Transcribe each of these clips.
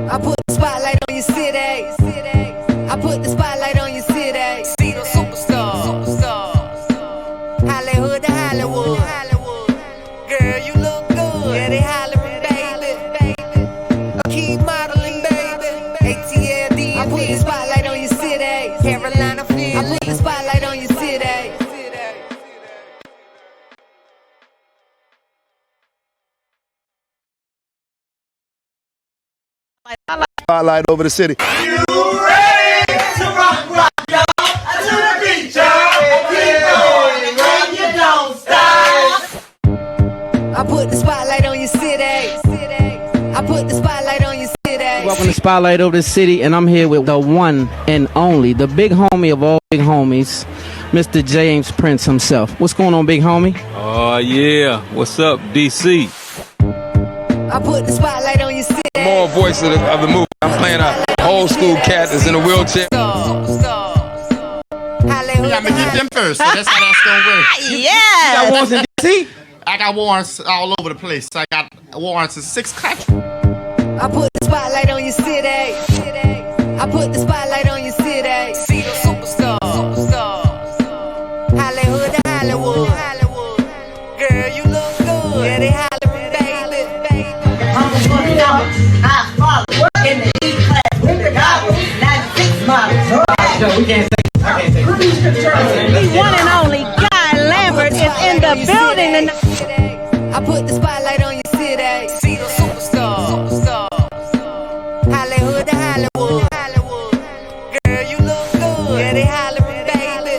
I put the spotlight on your city. I put the spotlight on your city. See the superstars. Hollywood to Hollywood. Girl, you look good. Yeah, they hollering, baby. Keep modeling, baby. ATLD. I put the spotlight on your city. Carolina, Philly. I put the spotlight on your city. Spotlight over the city. You ready to rock, y'all? To the beat, y'all. Keep going, run, you don't stop. I put the spotlight on your city. I put the spotlight on your city. Welcome to Spotlight Over the City, and I'm here with the one and only, the big homie of all big homies, Mr. James Prince himself. What's going on, big homie? Oh, yeah. What's up, DC? I put the spotlight on your city. More voice of the movie. I'm playing a old school cat that's in a wheelchair. You got me get them first, so that's how that's gonna work. You got warrants in D.C.? I got warrants all over the place. I got warrants in 6 countries. I put the spotlight on your city. I put the spotlight on your city. See the superstars. Hollywood to Hollywood. Girl, you look good. Yeah, they hollering, baby. I'm gonna be out. I follow in the E-class with the goggles, 96 models. No, we can't say. I can't say. The one and only Guy Lambert is in the building tonight. I put the spotlight on your city. See the superstars. Hollywood to Hollywood. Girl, you look good. Yeah, they hollering, baby.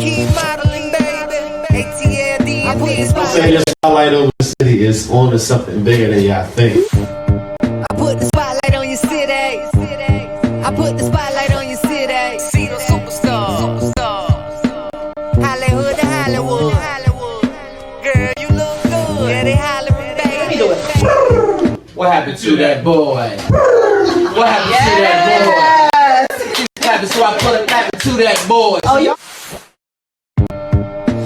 Keep modeling, baby. ATLD. I put the Say your spotlight over the city is on to something bigger than y'all think. I put the spotlight on your city. I put the spotlight on your city. See the superstars. Hollywood to Hollywood. Girl, you look good. Yeah, they hollering, baby. What happened to that boy? What happened to that boy? What happened to that boy? Oh, you.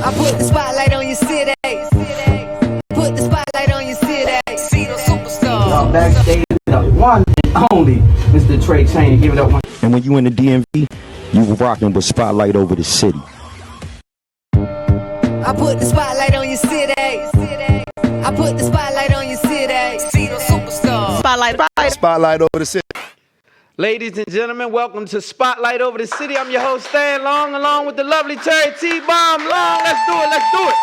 I put the spotlight on your city. Put the spotlight on your city. See the superstars. Backstage, the one and only Mr. Tre Chaney. Give it up one. And when you in the DMV, you rocking with Spotlight Over the City. I put the spotlight on your city. I put the spotlight on your city. See the superstars. Spotlight over the city. Ladies and gentlemen, welcome to Spotlight Over the City. I'm your host, Stan Long, along with the lovely Terry T-Bomb Long. Let's do it.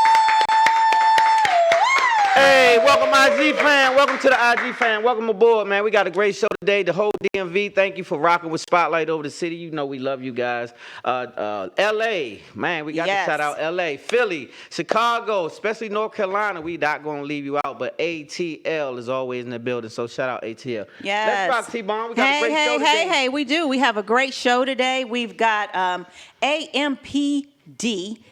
Hey, welcome IG fan. Welcome to the IG fan. Welcome aboard, man. We got a great show today. The whole DMV, thank you for rocking with Spotlight Over the City. You know we love you guys. LA, man, we got to shout out LA, Philly, Chicago, especially North Carolina. We not going to leave you out, but ATL is always in the building, so shout out ATL. Yes. Let's rock, T-Bomb. We got a great show today. Hey, we do. We have a great show today. We've got AMPD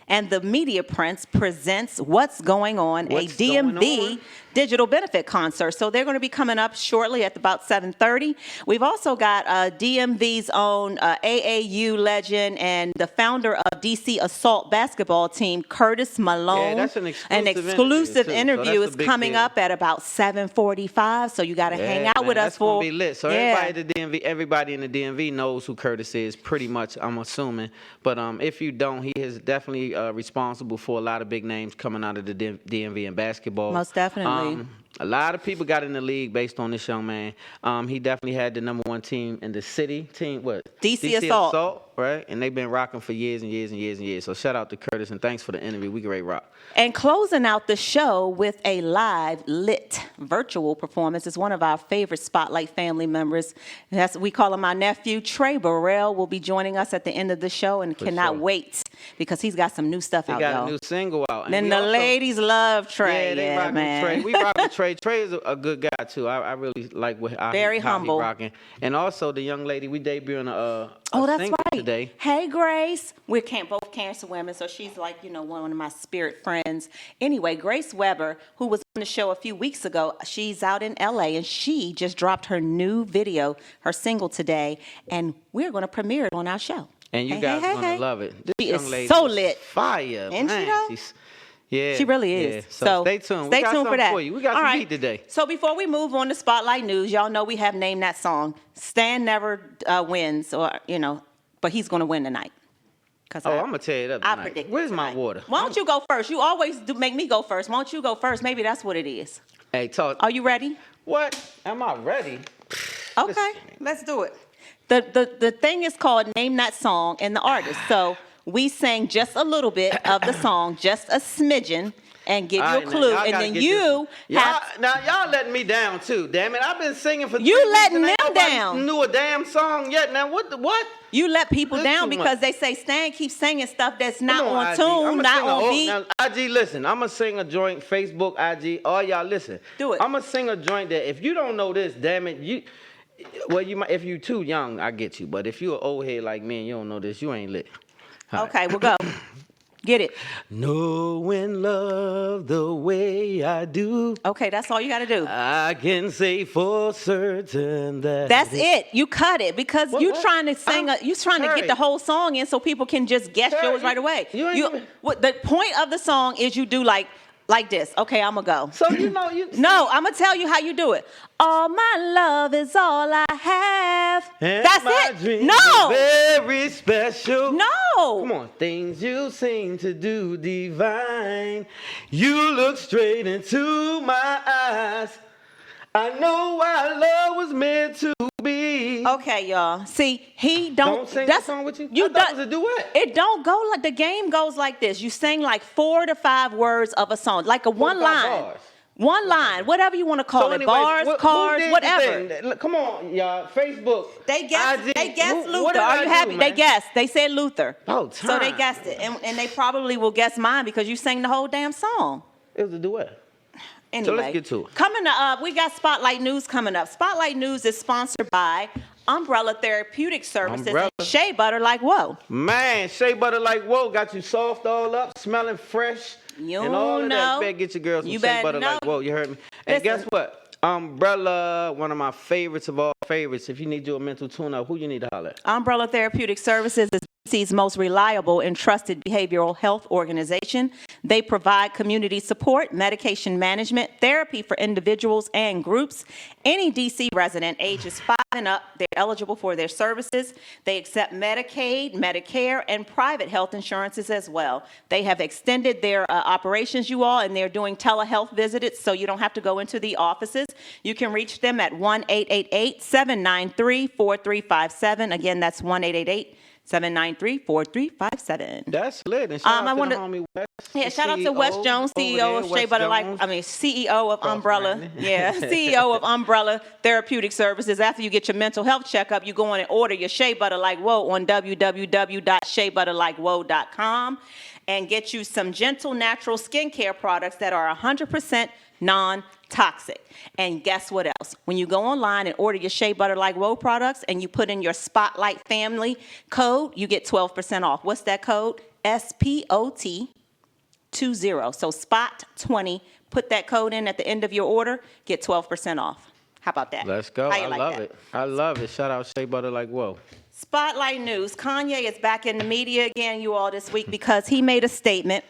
and the Media Prince presents What's Going On, a DMV digital benefit concert. So they're going to be coming up shortly at about 7:30. We've also got DMV's own AAU legend and the founder of DC Assault basketball team, Curtis Malone. Yeah, that's an exclusive interview is coming up at about 7:45. So you got to hang out with us that's for. Gonna be lit. So everybody in the DMV knows who Curtis is, pretty much. I'm assuming. But if you don't, he is definitely responsible for a lot of big names coming out of the DMV in basketball. Most definitely. A lot of people got in the league based on this young man. He definitely had the #1 team in the city. DC Assault, right? And they've been rocking for years and years and years and years. So shout out to Curtis and thanks for the interview. We great rock. And closing out the show with a live lit virtual performance is one of our favorite Spotlight family members. We call him our nephew. Tre Burwell will be joining us at the end of the show and cannot wait because he's got some new stuff out. He got a new single out. And the ladies love Tre. Yeah, they rock man. Tre. We rock with Tre. Tre is a good guy too. I really like how humble. he rocking. And also the young lady we debuting a that's single right. today. Hey Grace, we're both cancer women, so she's like one of my spirit friends. Anyway, Grace Weber, who was on the show a few weeks ago, she's out in LA and she just dropped her new video, her single today, and we're going to premiere it on our show. And you guys are going to love it. This She young is lady so lit. Fire, Ain't man. she though? Yeah. She really is. Yeah. So stay tuned. Stay We got tuned for something that. for you. We got All some right. heat today. So before we move on to Spotlight News, y'all know we have named that song. Stan never wins, or but he's going to win tonight. I'm gonna tell you that. I predict. Where's my water? Why don't you go first? You always make me go first. Why don't you go first? Maybe that's what it is. Hey, talk. Are you ready? What? Am I ready? Okay, let's do it. The thing is called Name That Song and the Artist. So we sang just a little bit of the song, just a smidgen, and give you a clue, and then you have. Now y'all letting me down too. Damn it! I've been singing for. You 3 weeks letting and ain't them nobody down. Knew a damn song yet? Now what? You let people That's down too because much. they say Stan keeps singing stuff that's not Come on IG. tune, I'ma not sing on beat. Now, IG, listen. I'm gonna sing a joint. Facebook, IG. All y'all listen. Do it. I'm gonna sing a joint that if you don't know this, damn it, you. Well, you might. If you too young, I get you. But if you an old head like me and you don't know this, you ain't lit. All Okay, we'll go. Get it. Knowing love the way I do. Okay, that's all you got to do. I can say for certain that. That's it. You cut it because you what? trying to sing. You trying to get the whole song in so people can just guess Terry, yours right away. you ain't even- The point of the song is you do like this. Okay, I'm gonna go. So you know you. No, I'm gonna tell you how you do it. All my love is all I have. And That's my it. dreams No. are very special. No. Come on, things you seem to do divine. You look straight into my eyes. I know why love was meant to be. Okay, y'all. See, he Don't sing that song with you? I thought it was a duet. It don't go like the game goes like this. You sing like 4 to 5 words of a song, like a one 4 to 5 line. bars. One line, whatever you want to call So it, anyways, bars, who cards, did the whatever. thing? Look, come on, y'all. Facebook. They guessed. IG. They guessed What Luther. did Are I you do, happy? They man? guessed. They said Luther. Oh, So they time. guessed it, and they probably will guess mine because you sang the whole damn song. It was a duet. Anyway, So let's get to it. Coming up, we got Spotlight News coming up. Spotlight News is sponsored by Umbrella Therapeutic Services Umbrella. and Shea Butter Like Whoa. Man, shea butter like whoa, got you soft all up, smelling fresh. You and all of know. that. You better get your girls some You shea better butter like know. whoa, you heard me? And Listen. guess what? Umbrella, one of my favorites of all favorites. If you need your mental tune-up, who you need to holler at? Umbrella Therapeutic Services is DC's most reliable and trusted behavioral health organization. They provide community support, medication management, therapy for individuals and groups. Any DC resident ages 5 and up, they're eligible for their services. They accept Medicaid, Medicare, and private health insurances as well. They have extended their operations, you all, and they're doing telehealth visits, so you don't have to go into the offices. You can reach them at 1-888-793-4357. Again, that's 1-888-793-4357. That's lit. And shout I out wanna- to the homie West. Yeah, the shout out to CEO Wes Jones, over CEO of there, Shea Wes Butter Jones. CEO of Umbrella. Cross-branding. Yeah, CEO of Umbrella Therapeutic Services. After you get your mental health checkup, you go on and order your Shea Butter Like Whoa on www.sheabutterlikewhoa.com and get you some gentle natural skincare products that are 100% non-toxic. And guess what else? When you go online and order your Shea Butter Like Whoa products and you put in your Spotlight Family code, you get 12% off. What's that code? SPOT20. So spot 20. Put that code in at the end of your order, get 12% off. How about that? Let's go. How you I like love that? it. I love it. Shout out Shea Butter like whoa. Spotlight News. Kanye is back in the media again, you all, this week because he made a statement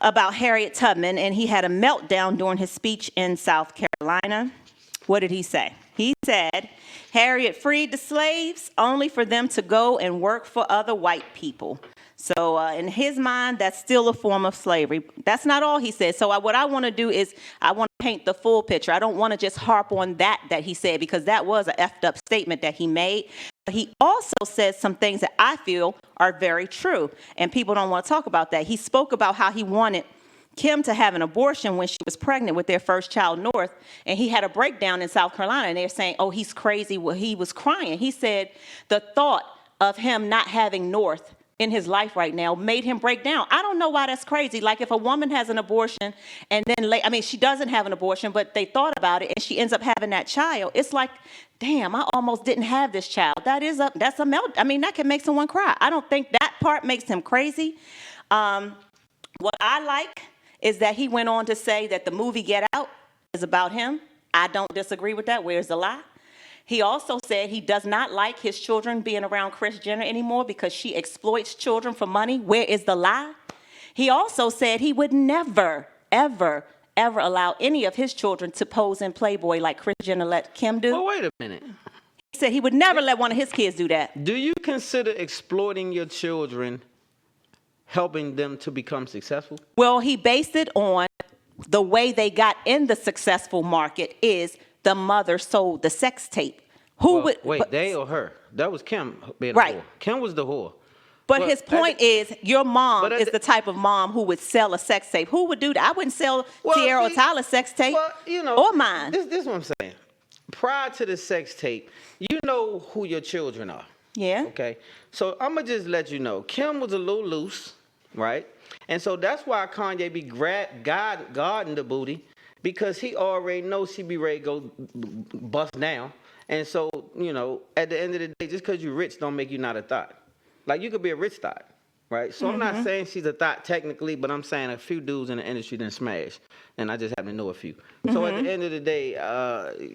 about Harriet Tubman, and he had a meltdown during his speech in South Carolina. What did he say? He said, Harriet freed the slaves only for them to go and work for other white people. So in his mind, that's still a form of slavery. That's not all he said. So what I want to do is I want to paint the full picture. I don't want to just harp on that he said, because that was an effed up statement that he made. But he also said some things that I feel are very true, and people don't want to talk about that. He spoke about how he wanted Kim to have an abortion when she was pregnant with their first child, North, and he had a breakdown in South Carolina, and they're saying, oh, he's crazy. Well, he was crying. He said the thought of him not having North in his life right now made him break down. I don't know why that's crazy. Like if a woman has an abortion and then she doesn't have an abortion, but they thought about it and she ends up having that child. It's like, damn, I almost didn't have this child. That's a melt. I mean, that can make someone cry. I don't think that part makes him crazy. What I like is that he went on to say that the movie Get Out is about him. I don't disagree with that. Where's the lie? He also said he does not like his children being around Kris Jenner anymore because she exploits children for money. Where is the lie? He also said he would never, ever, ever allow any of his children to pose in Playboy like Kris Jenner let Kim do. Well, wait a minute. He said he would never let one of his kids do that. Do you consider exploiting your children helping them to become successful? Well, he based it on the way they got in the successful market is the mother sold the sex tape. Wait, they or her? That was Kim being right. a whore. Kim was the whore. But his point is, your mom is the type of mom who would sell a sex tape. Who would do that? I wouldn't sell Tierra or Tyler's sex tape or mine. This is what I'm saying. Prior to the sex tape, you know who your children are. Yeah. Okay. So I'm going to just let you know. Kim was a little loose, right? And so that's why Kanye be guarding the booty, because he already knows she be ready to go bust down. And so, you know, at the end of the day, just because you're rich don't make you not a thought. Like, you could be a rich thought, right? So I'm not saying she's a thought technically, but I'm saying a few dudes in the industry didn't smash. And I just happen to know a few. So at the end of the day,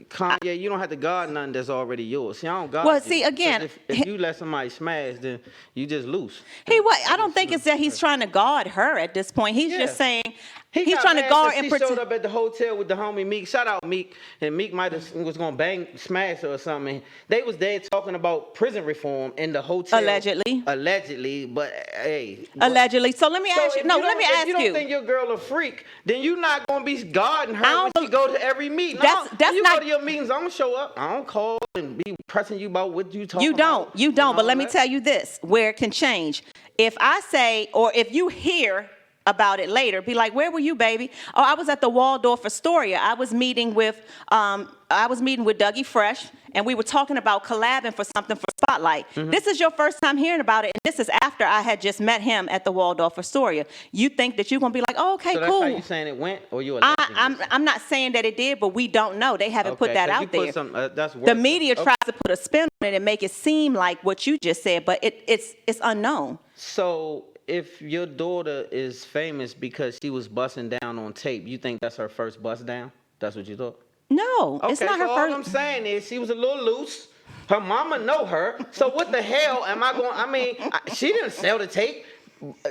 Kanye, you don't have to guard nothing that's already yours. See, I don't guard Well, you. see, again, If you let somebody smash, then you just lose. I don't think it's that he's trying to guard her at this point. He's just saying he's trying to guard and She protect. showed up at the hotel with the homie Meek. Shout out Meek. And Meek was going to smash her or something. They was there talking about prison reform in the hotel. Allegedly. But, hey. Allegedly. So let me ask you. No, let me ask you. If you don't think your girl a freak, then you're not going to be guarding her when she go to every meeting. That's you not, go to your meetings, I don't show up. I don't call and be pressing you about what you talking about. You don't. But let me tell you this, where it can change. If I say, or if you hear about it later, be like, where were you, baby? Oh, I was at the Waldorf Astoria. I was meeting with Dougie Fresh, and we were talking about collabing for something for Spotlight. This is your first time hearing about it, and this is after I had just met him at the Waldorf Astoria. You think that you're gonna be like, oh, okay, so cool. That's how you saying it went, or you? I'm not saying that it did, but we don't know. They haven't put that out there. That's the media tries to put a spin on it and make it seem like what you just said, but it's unknown. So if your daughter is famous because she was busting down on tape, you think that's her first bust down? That's what you thought? No, it's not her first. All I'm saying is she was a little loose. Her mama know her. So what the hell am I going? I mean, she didn't sell the tape.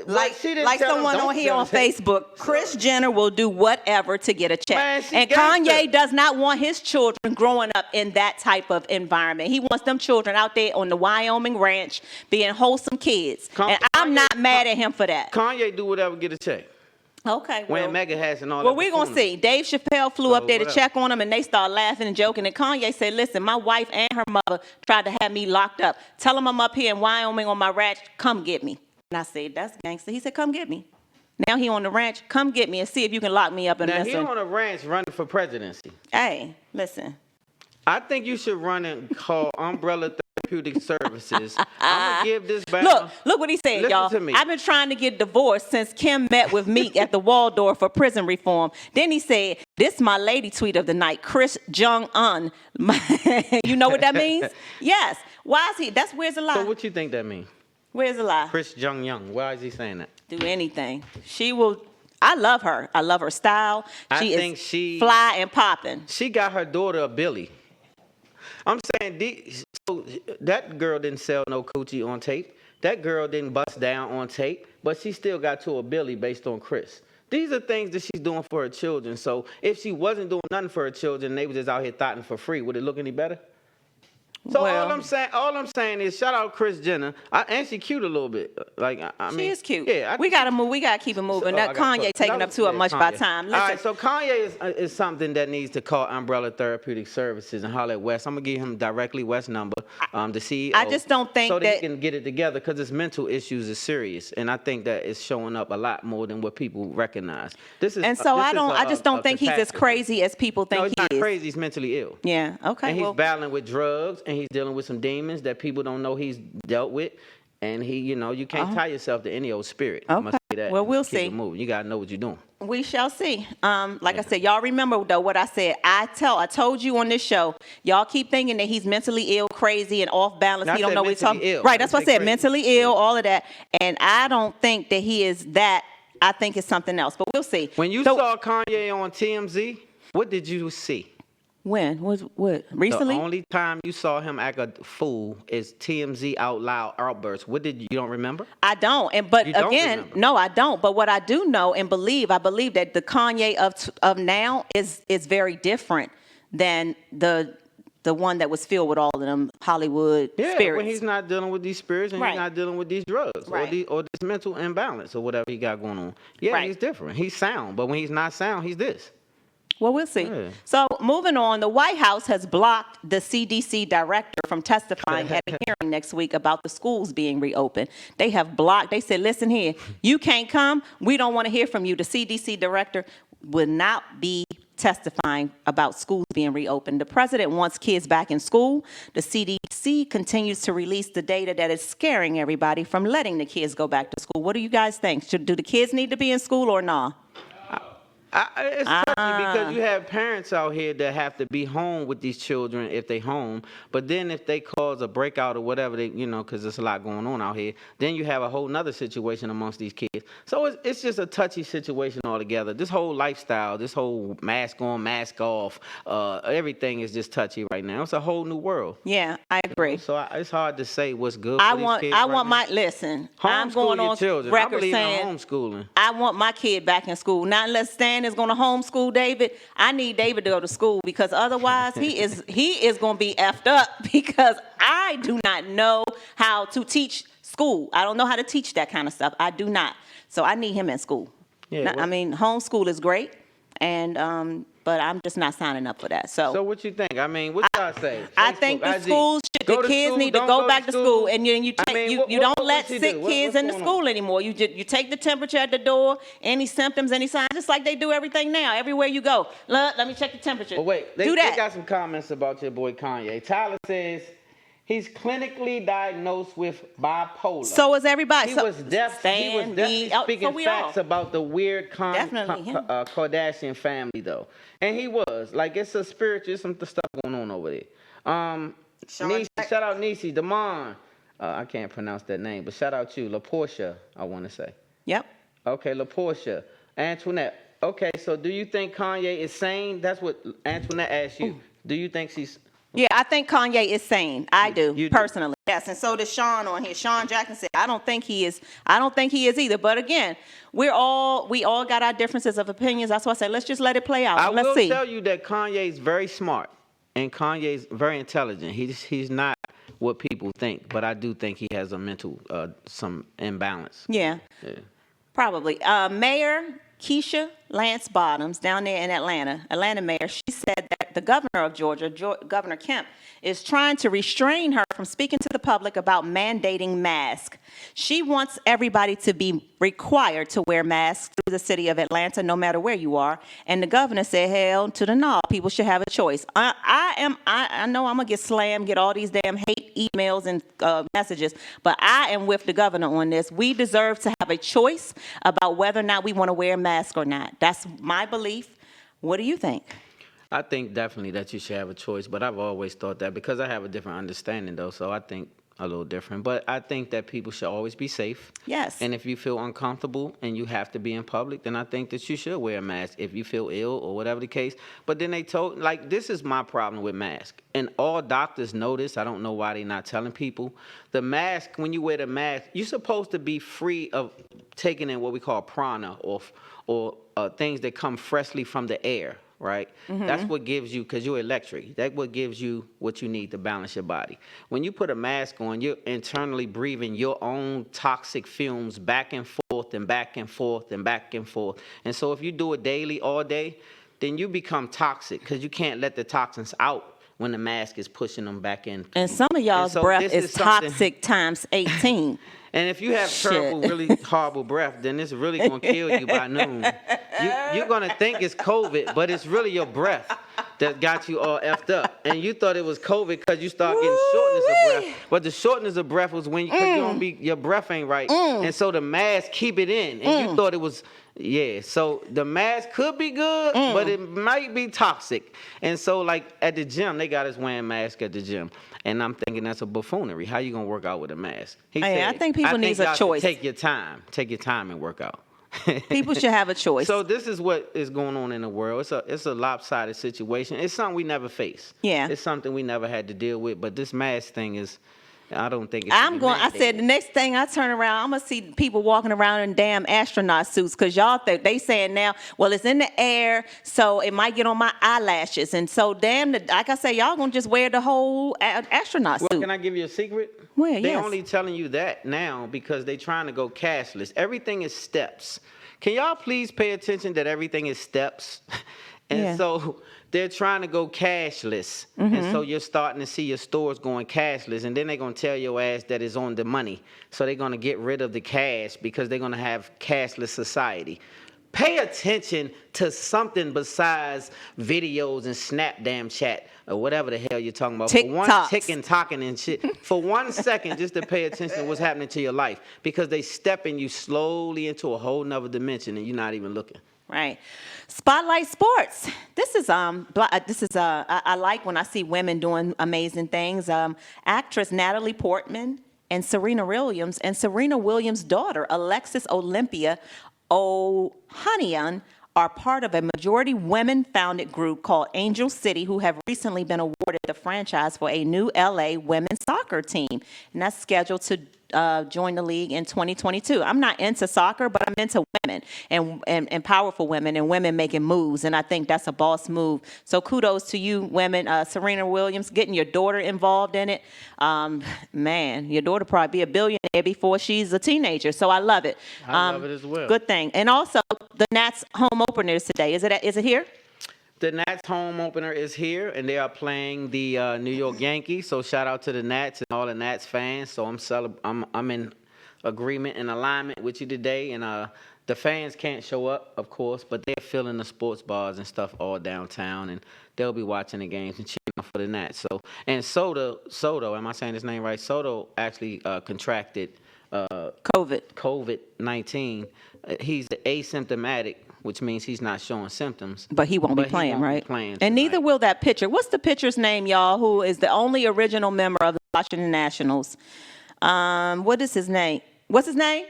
Like someone on here on Facebook, Kris Jenner will do whatever to get a check. Man, and Kanye does not want his children growing up in that type of environment. He wants them children out there on the Wyoming ranch being wholesome kids. And I'm not mad at him for that. Kanye do whatever, get a check. Okay. Wearing mega hats and all that. Well, we're going to see. Dave Chappelle flew up there to check on him, and they started laughing and joking. And Kanye said, listen, my wife and her mother tried to have me locked up. Tell them I'm up here in Wyoming on my ranch. Come get me. And I said, that's gangster. He said, come get me. Now he on the ranch. Come get me and see if you can lock me up. Now he on a ranch running for presidency. Hey, listen. I think you should run and call Umbrella Therapeutic Services. I'm going to give this back. Look what he said, Listen y'all. to me. I've been trying to get divorced since Kim met with Meek at the Waldorf for prison reform. Then he said, this my lady tweet of the night, Kris Jong-un. You know what that means? Yes. Why is he? Where's the lie? So what you think that means? Where's the lie? Kris Jong-un. Why is he saying that? Do anything. She will. I love her. I love her style. She is fly and popping. She got her daughter a Billy. I'm saying, so that girl didn't sell no coochie on tape. That girl didn't bust down on tape, but she still got to a Billy based on Kris. These are things that she's doing for her children. So if she wasn't doing nothing for her children, they were just out here thotting for free. Would it look any better? So all I'm saying is, shout out Kris Jenner. And she cute a little bit. Like I mean, she is cute. Yeah, we gotta move. We gotta keep it moving. Kanye taking up too much of our time. Listen. All right, so Kanye is something that needs to call Umbrella Therapeutic Services and holler at West. I'm gonna give him directly West number, the CEO. I just don't think so that he can get it together, because his mental issues is serious, and I think that it's showing up a lot more than what people recognize. I just don't think he's as crazy as people think he is. No, he's not crazy. He's mentally ill. Yeah. Okay. And he's battling with drugs, and he's dealing with some demons that people don't know he's dealt with. And you can't tie yourself to any old spirit. Okay. I must say that. Well, we'll Keep see. it moving. You gotta know what you're doing. We shall see. I said, y'all remember though what I said. I told you on this show. Y'all keep thinking that he's mentally ill, crazy, and off balance. He don't know what he's talking. Ill. Right. That's what I said. Mentally ill, all of that. And I don't think that he is that. I think it's something else. But we'll see. When you saw Kanye on TMZ, what did you see? When? What? Recently? The only time you saw him act a fool is TMZ out loud outbursts. What did you don't remember? I don't. But You don't again, remember. no, I don't. But what I do know and believe, I believe that the Kanye of now is very different than the one that was filled with all of them Hollywood spirits. When he's not dealing with these spirits and he's not dealing with these drugs or this mental imbalance or whatever he got going on. Yeah, he's different. He's sound, but when he's not sound, he's this. Well, we'll see. Yeah. So moving on, the White House has blocked the CDC director from testifying at a hearing next week about the schools being reopened. They have blocked. They said, listen here, you can't come. We don't want to hear from you. The CDC director will not be testifying about schools being reopened. The president wants kids back in school. The CDC continues to release the data that is scaring everybody from letting the kids go back to school. What do you guys think? Do the kids need to be in school or not? It's touchy because you have parents out here that have to be home with these children if they home, but then if they cause a breakout or whatever, they, because there's a lot going on out here, then you have a whole nother situation amongst these kids. So it's just a touchy situation altogether. This whole lifestyle, this whole mask on, mask off, everything is just touchy right now. It's a whole new world. Yeah, I agree. So it's hard to say what's good for these kids I right want now. listen, Homeschool I'm going your on children. I record believe saying in homeschooling. I want my kid back in school. Not unless Stan is going to homeschool David. I need David to go to school because otherwise he is going to be effed up because I do not know how to teach school. I don't know how to teach that kind of stuff. I do not. So I need him in school. Yeah, I mean, homeschool is great, and but I'm just not signing up for that. So what you think? I mean, what y'all say? I think the schools, the kids need to go back to school, and then you don't let sick kids in the school anymore. You take the temperature at the door, any symptoms, any signs, just like they do everything now. Everywhere you go, let me check the temperature. But wait, do that. They got some comments about your boy Kanye. Tyler says he's clinically diagnosed with bipolar. So is everybody. He was definitely speaking facts about the weird Kardashian family, though. And he was. Like, it's a spiritual, some stuff going on over there. Shout out Niecy, Damon. I can't pronounce that name, but shout out you. LaPortia, I want to say. Yep. Okay, LaPortia. Antoinette. Okay, so do you think Kanye is sane? That's what Antoinette asked you. Do you think she's... Yeah, I think Kanye is sane. I do, personally. Yes, and so does Sean on here. Sean Jackson said, I don't think he is either. But again, we all got our differences of opinions. That's why I say, let's just let it play out. Let's see. I will tell you that Kanye's very smart and Kanye's very intelligent. He's not what people think, but I do think he has a mental, some imbalance. Yeah. Probably. Mayor Keisha Lance Bottoms down there in Atlanta mayor, she said that the governor of Georgia, Governor Kemp, is trying to restrain her from speaking to the public about mandating masks. She wants everybody to be required to wear masks through the city of Atlanta, no matter where you are. And the governor said, hell to the no, people should have a choice. I know I'm gonna get slammed, get all these damn hate emails and messages, but I am with the governor on this. We deserve to have a choice about whether or not we want to wear a mask or not. That's my belief. What do you think? I think definitely that you should have a choice, but I've always thought that because I have a different understanding, though, so I think a little different. But I think that people should always be safe. Yes. And if you feel uncomfortable and you have to be in public, then I think that you should wear a mask if you feel ill or whatever the case. But then they told, like, this is my problem with masks. And all doctors know this. I don't know why they're not telling people. The mask, when you wear the mask, you're supposed to be free of taking in what we call prana or things that come freshly from the air. Right? Mm-hmm. That's what gives you, because you're electric, that's what gives you what you need to balance your body. When you put a mask on, you're internally breathing your own toxic fumes back and forth and back and forth and back and forth. And so if you do it daily, all day, then you become toxic because you can't let the toxins out when the mask is pushing them back in. And some of y'all's breath is toxic times 18. And if you have terrible, really horrible breath, then it's really going to kill you by noon. You're going to think it's COVID, but it's really your breath that got you all effed up. And you thought it was COVID because you start getting shortness of breath. But the shortness of breath was when your breath ain't right. And so the mask keep it in. And you thought it was... Yeah, so the mask could be good, but it might be toxic. And so, like, at the gym, they got us wearing masks at the gym. And I'm thinking that's a buffoonery. How you going to work out with a mask? He said, I think people need a choice. Take your time and work out. People should have a choice. So this is what is going on in the world. It's a lopsided situation. It's something we never face. Yeah. It's something we never had to deal with. But this mask thing is, I don't think it's. I said the next thing I turn around, I'm gonna see people walking around in damn astronaut suits because y'all think they saying now, well, it's in the air, so it might get on my eyelashes, and so like I say, y'all gonna just wear the whole astronaut suit. Well, can I give you a secret? Well, They yes. only telling you that now because they trying to go cashless. Everything is steps. Can y'all please pay attention that everything is steps? And Yeah. so they're trying to go cashless. And so you're starting to see your stores going cashless. And then they're going to tell your ass that it's on the money. So they're going to get rid of the cash because they're going to have cashless society. Pay attention to something besides videos and Snap damn chat or whatever the hell you're talking about. For one TikToks. tick and talking and shit. For 1 second, just to pay attention to what's happening to your life. Because they stepping you slowly into a whole nother dimension and you're not even looking. Right. Spotlight Sports. I like when I see women doing amazing things. Actress Natalie Portman and Serena Williams' daughter, Alexis Olympia Ohanian, are part of a majority women-founded group called Angel City, who have recently been awarded the franchise for a new LA women's soccer team. And that's scheduled to join the league in 2022. I'm not into soccer, but I'm into women and powerful women and women making moves. And I think that's a boss move. So kudos to you, women. Serena Williams, getting your daughter involved in it. Man, your daughter probably be a billionaire before she's a teenager. So I love it. I love it as well. Good thing. And also, the Nats home opener is today. Is it here? The Nats home opener is here, and they are playing the New York Yankees. So shout out to the Nats and all the Nats fans. So I'm in agreement and alignment with you today. And the fans can't show up, of course, but they're filling the sports bars and stuff all downtown, and they'll be watching the games and cheering for the Nats. So and Soto, am I saying his name right? Soto actually contracted COVID-19. He's asymptomatic, which means he's not showing symptoms. But he won't be playing, right? And neither will that pitcher. What's the pitcher's name, y'all, who is the only original member of the Washington Nationals? What is his name? What's his name?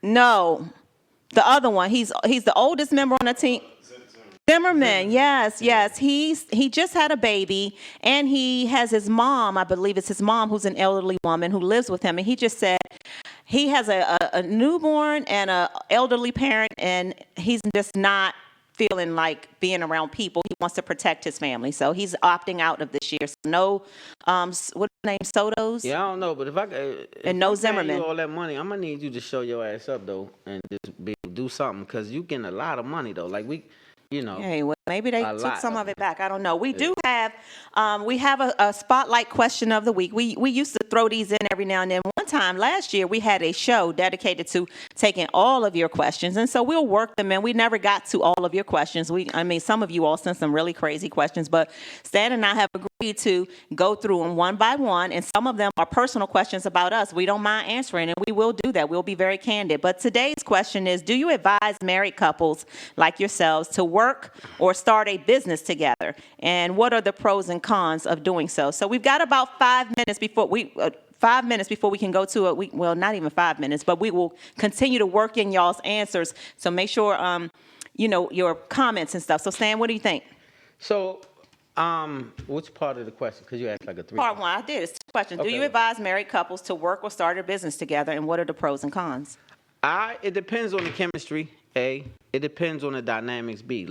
No. The other one. He's the oldest member on the team. Zimmerman, yes. He just had a baby, and he has his mom, I believe it's his mom, who's an elderly woman who lives with him, and he just said he has a newborn and a elderly parent, and he's just not feeling like being around people. He wants to protect his family, so he's opting out of this year. So no, what's his name, Soto's? Yeah, I don't know, but if no I'm Zimmerman. paying you all that money, I'm gonna need you to show your ass up though, and just do something, because you getting a lot of money though. Like Hey, well, maybe they took some of it back. I don't know. We do have, we have a spotlight question of the week. We used to throw these in every now and then. One time last year, we had a show dedicated to taking all of your questions, and so we'll work them in. We never got to all of your questions. Some of you all sent some really crazy questions, but Stan and I have agreed to go through them one by one, and some of them are personal questions about us. We don't mind answering, and we will do that. We'll be very candid. But today's question is, do you advise married couples like yourselves to work or start a business together? And what are the pros and cons of doing so? So we've got about 5 minutes before we can go to it. Well, not even 5 minutes, but we will continue to work in y'all's answers. So make sure, your comments and stuff. So Stan, what do you think? So, which part of the question? Because you asked like a three. Part one, I did. It's 2 questions. Okay. Do you advise married couples to work or start a business together? And what are the pros and cons? It depends on the chemistry, A. It depends on the dynamics, B.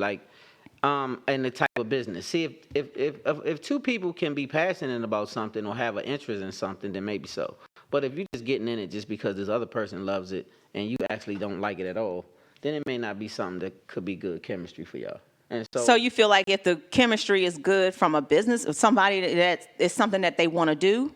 And the type of business. See, if 2 people can be passionate about something or have an interest in something, then maybe so. But if you're just getting in it just because this other person loves it and you actually don't like it at all, then it may not be something that could be good chemistry for y'all. And so you feel like if the chemistry is good from a business, of somebody that is something that they want to do?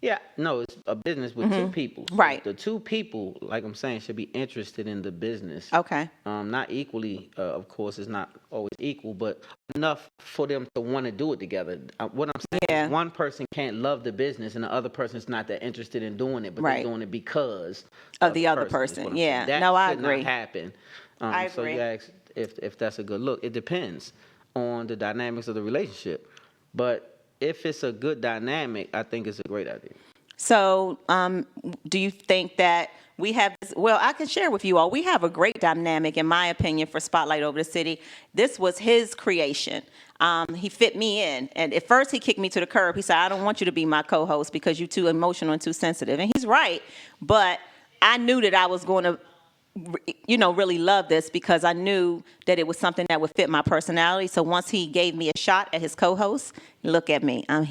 Yeah, no, it's a business with 2 people. So right. The 2 people, like I'm saying, should be interested in the business. Okay. Not equally, of course, it's not always equal, but enough for them to want to do it together. What I'm saying is one person can't love the business and the other person's not that interested in doing it, but they're doing it because of the other person. Yeah. That no, I should agree. not happen. I agree. So you ask if that's a good look. It depends on the dynamics of the relationship. But if it's a good dynamic, I think it's a great idea. So, do you think that we have this? Well, I can share with you all. We have a great dynamic, in my opinion, for Spotlight Over the City. This was his creation. He fit me in. And at first, he kicked me to the curb. He said, I don't want you to be my co-host because you're too emotional and too sensitive. And he's right. But I knew that I was going to, really love this because I knew that it was something that would fit my personality. So once he gave me a shot at his co-host, look at me. I'm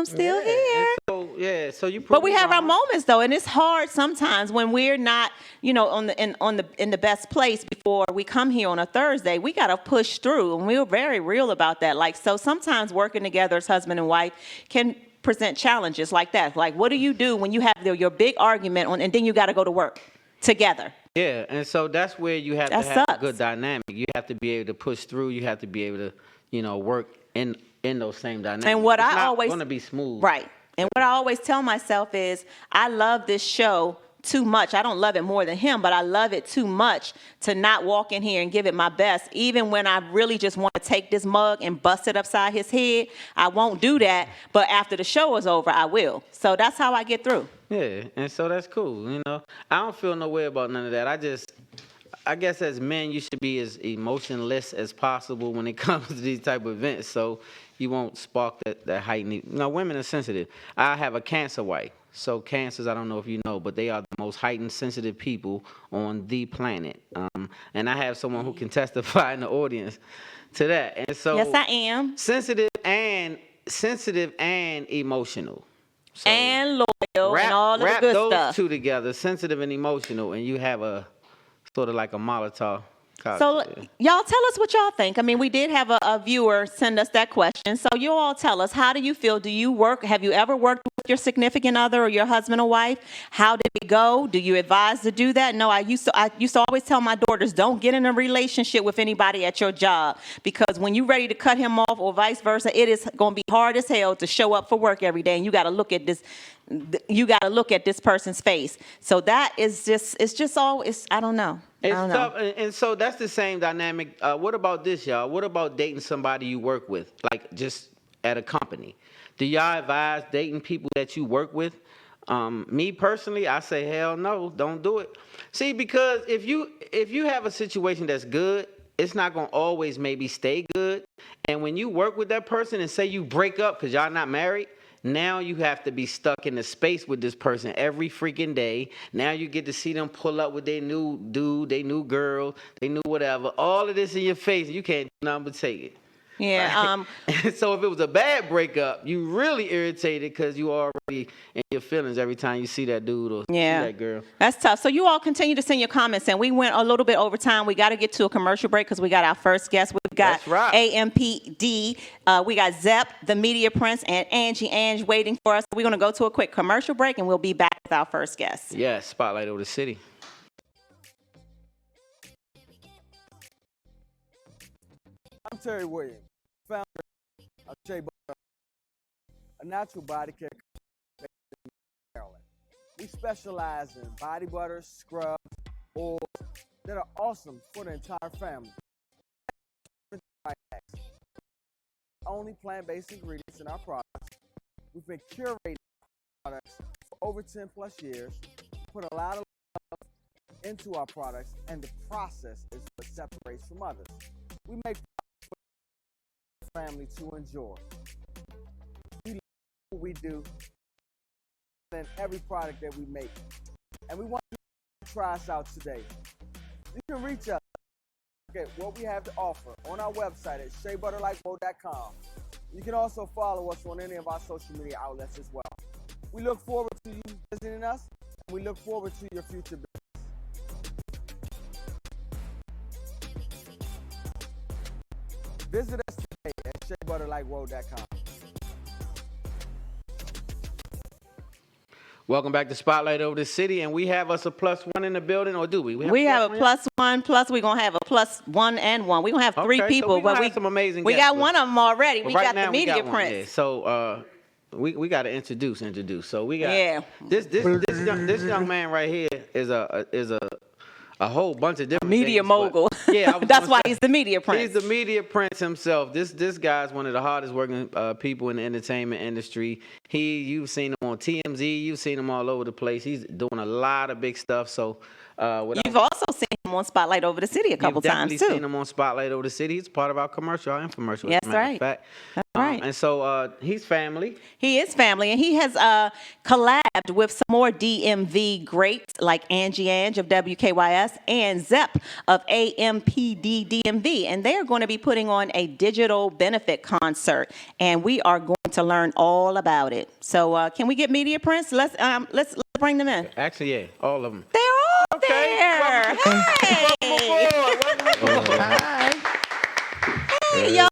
still here. So you. But we have our moments though, and it's hard sometimes when we're not, in the best place before we come here on a Thursday. We got to push through, and we're very real about that. Like, so sometimes working together as husband and wife can present challenges like that. Like, what do you do when you have your big argument and then you got to go to work together? Yeah, and so that's where you have to have a good dynamic. You have to be able to push through. You have to be able to, work in those same dynamics. And what it's I not always going to be smooth, right? And what I always tell myself is, I love this show too much. I don't love it more than him, but I love it too much to not walk in here and give it my best. Even when I really just want to take this mug and bust it upside his head, I won't do that. But after the show is over, I will. So that's how I get through. Yeah, and so that's cool. I don't feel no way about none of that. I guess as men, you should be as emotionless as possible when it comes to these type of events, so you won't spark that heightened. Women are sensitive. I have a Cancer wife, so Cancers, I don't know if you know, but they are the most heightened, sensitive people on the planet. And I have someone who can testify in the audience to that. And so, yes, I am sensitive and emotional. So and loyal and all of the good those stuff. Two together, sensitive and emotional, and you have a sort of like a Molotov cocktail. So y'all tell us what y'all think. I mean, we did have a viewer send us that question. So you all tell us, how do you feel? Do you work? Have you ever worked with your significant other or your husband or wife? How did it go? Do you advise to do that? No, I used to always tell my daughters, don't get in a relationship with anybody at your job, because when you're ready to cut him off or vice versa, it is going to be hard as hell to show up for work every day, and you got to look at this. You got to look at this person's face. So that is just, I don't know. It's tough, and so that's the same dynamic. What about this, y'all? What about dating somebody you work with, like just at a company? Do y'all advise dating people that you work with? Me personally, I say hell no, don't do it. See, because if you have a situation that's good, it's not gonna always maybe stay good. And when you work with that person and say you break up because y'all not married, now you have to be stuck in the space with this person every freaking day. Now you get to see them pull up with their new dude, their new girl, they new whatever. All of this in your face, you can't do nothing but take it. Yeah. Right? So if it was a bad breakup, you really irritated because you already in your feelings every time you see that dude or see that girl. That's tough. So you all continue to send your comments, and we went a little bit over time. We got to get to a commercial break because we got our first guest. We've got AMPD. We got Zepp, the Media Prince, and Angie Ange waiting for us. We're going to go to a quick commercial break, and we'll be back with our first guest. Yes, Spotlight Over the City. I'm Terry Williams, founder of Tre Burwell, a natural body care company based in Maryland. We specialize in body butters, scrubs, oils that are awesome for the entire family. Only plant-based ingredients in our products. We've been curating products for over 10 plus years, put a lot of love into our products, and the process is what separates from others. We make family to enjoy. We love what we do and every product that we make. And we want you to try us out today. You can reach us at what we have to offer on our website at SheaButterLikeWhoa.com. You can also follow us on any of our social media outlets as well. We look forward to you visiting us, and we look forward to your future business. Visit us today at SheaButterLikeWhoa.com. Welcome back to Spotlight Over the City, and we have us a +1 in the building, or do we? We have a +1, plus we're going to have a +1 and 1. We're going to have 3 people. So but we have some amazing we guests got one of them already. We right got the Media Prince. Yeah. So we got to introduce. So we got this young man right here is a whole bunch of different media things, mogul. Yeah, that's why he's the Media Prince. He's the Media Prince himself. This guy's one of the hardest working people in the entertainment industry. You've seen him on on TMZ. You've seen him all over the place. He's doing a lot of big stuff. So You've also seen him on Spotlight Over the City a couple times, too. You've definitely seen him on Spotlight Over the City. He's part of our commercial, our infomercial, Yes, as a matter right. of fact. That's right. And so he's family. He is family, and he has collabed with some more DMV greats like Angie Ange of WKYS and Zepp of AMPDMV, and they are going to be putting on a digital benefit concert, and we are going to learn all about it. So can we get Media Prince? Let's bring them in. Actually, yeah, all of them. They're all there. Hey. Welcome aboard. Hi. Hey, y'all.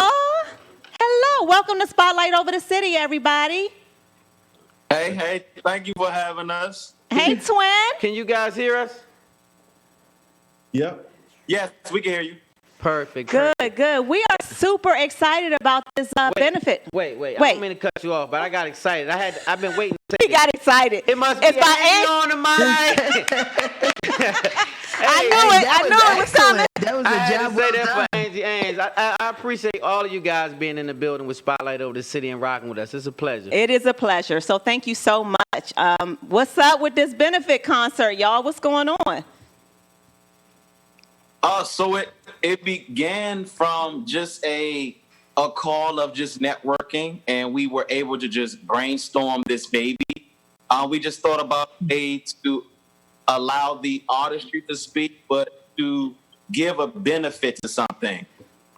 Hello. Welcome to Spotlight Over the City, everybody. Hey, thank you for having us. Hey, Twin. Can you guys hear us? Yep. Yes, we can hear you. Perfect. Good. We are super excited about this benefit. Wait. I don't mean to cut you off, but I got excited. I've been waiting to say He got excited. It must be Angie on the mic. I knew it was coming. That was I a had job to well say that done. for Angie Ange. I appreciate all of you guys being in the building with Spotlight Over the City and rocking with us. It's a pleasure. It is a pleasure. So thank you so much. What's up with this benefit concert, y'all? What's going on? So it began from just a call of just networking, and we were able to just brainstorm this baby. We just thought about a way to allow the artistry to speak, but to give a benefit to something.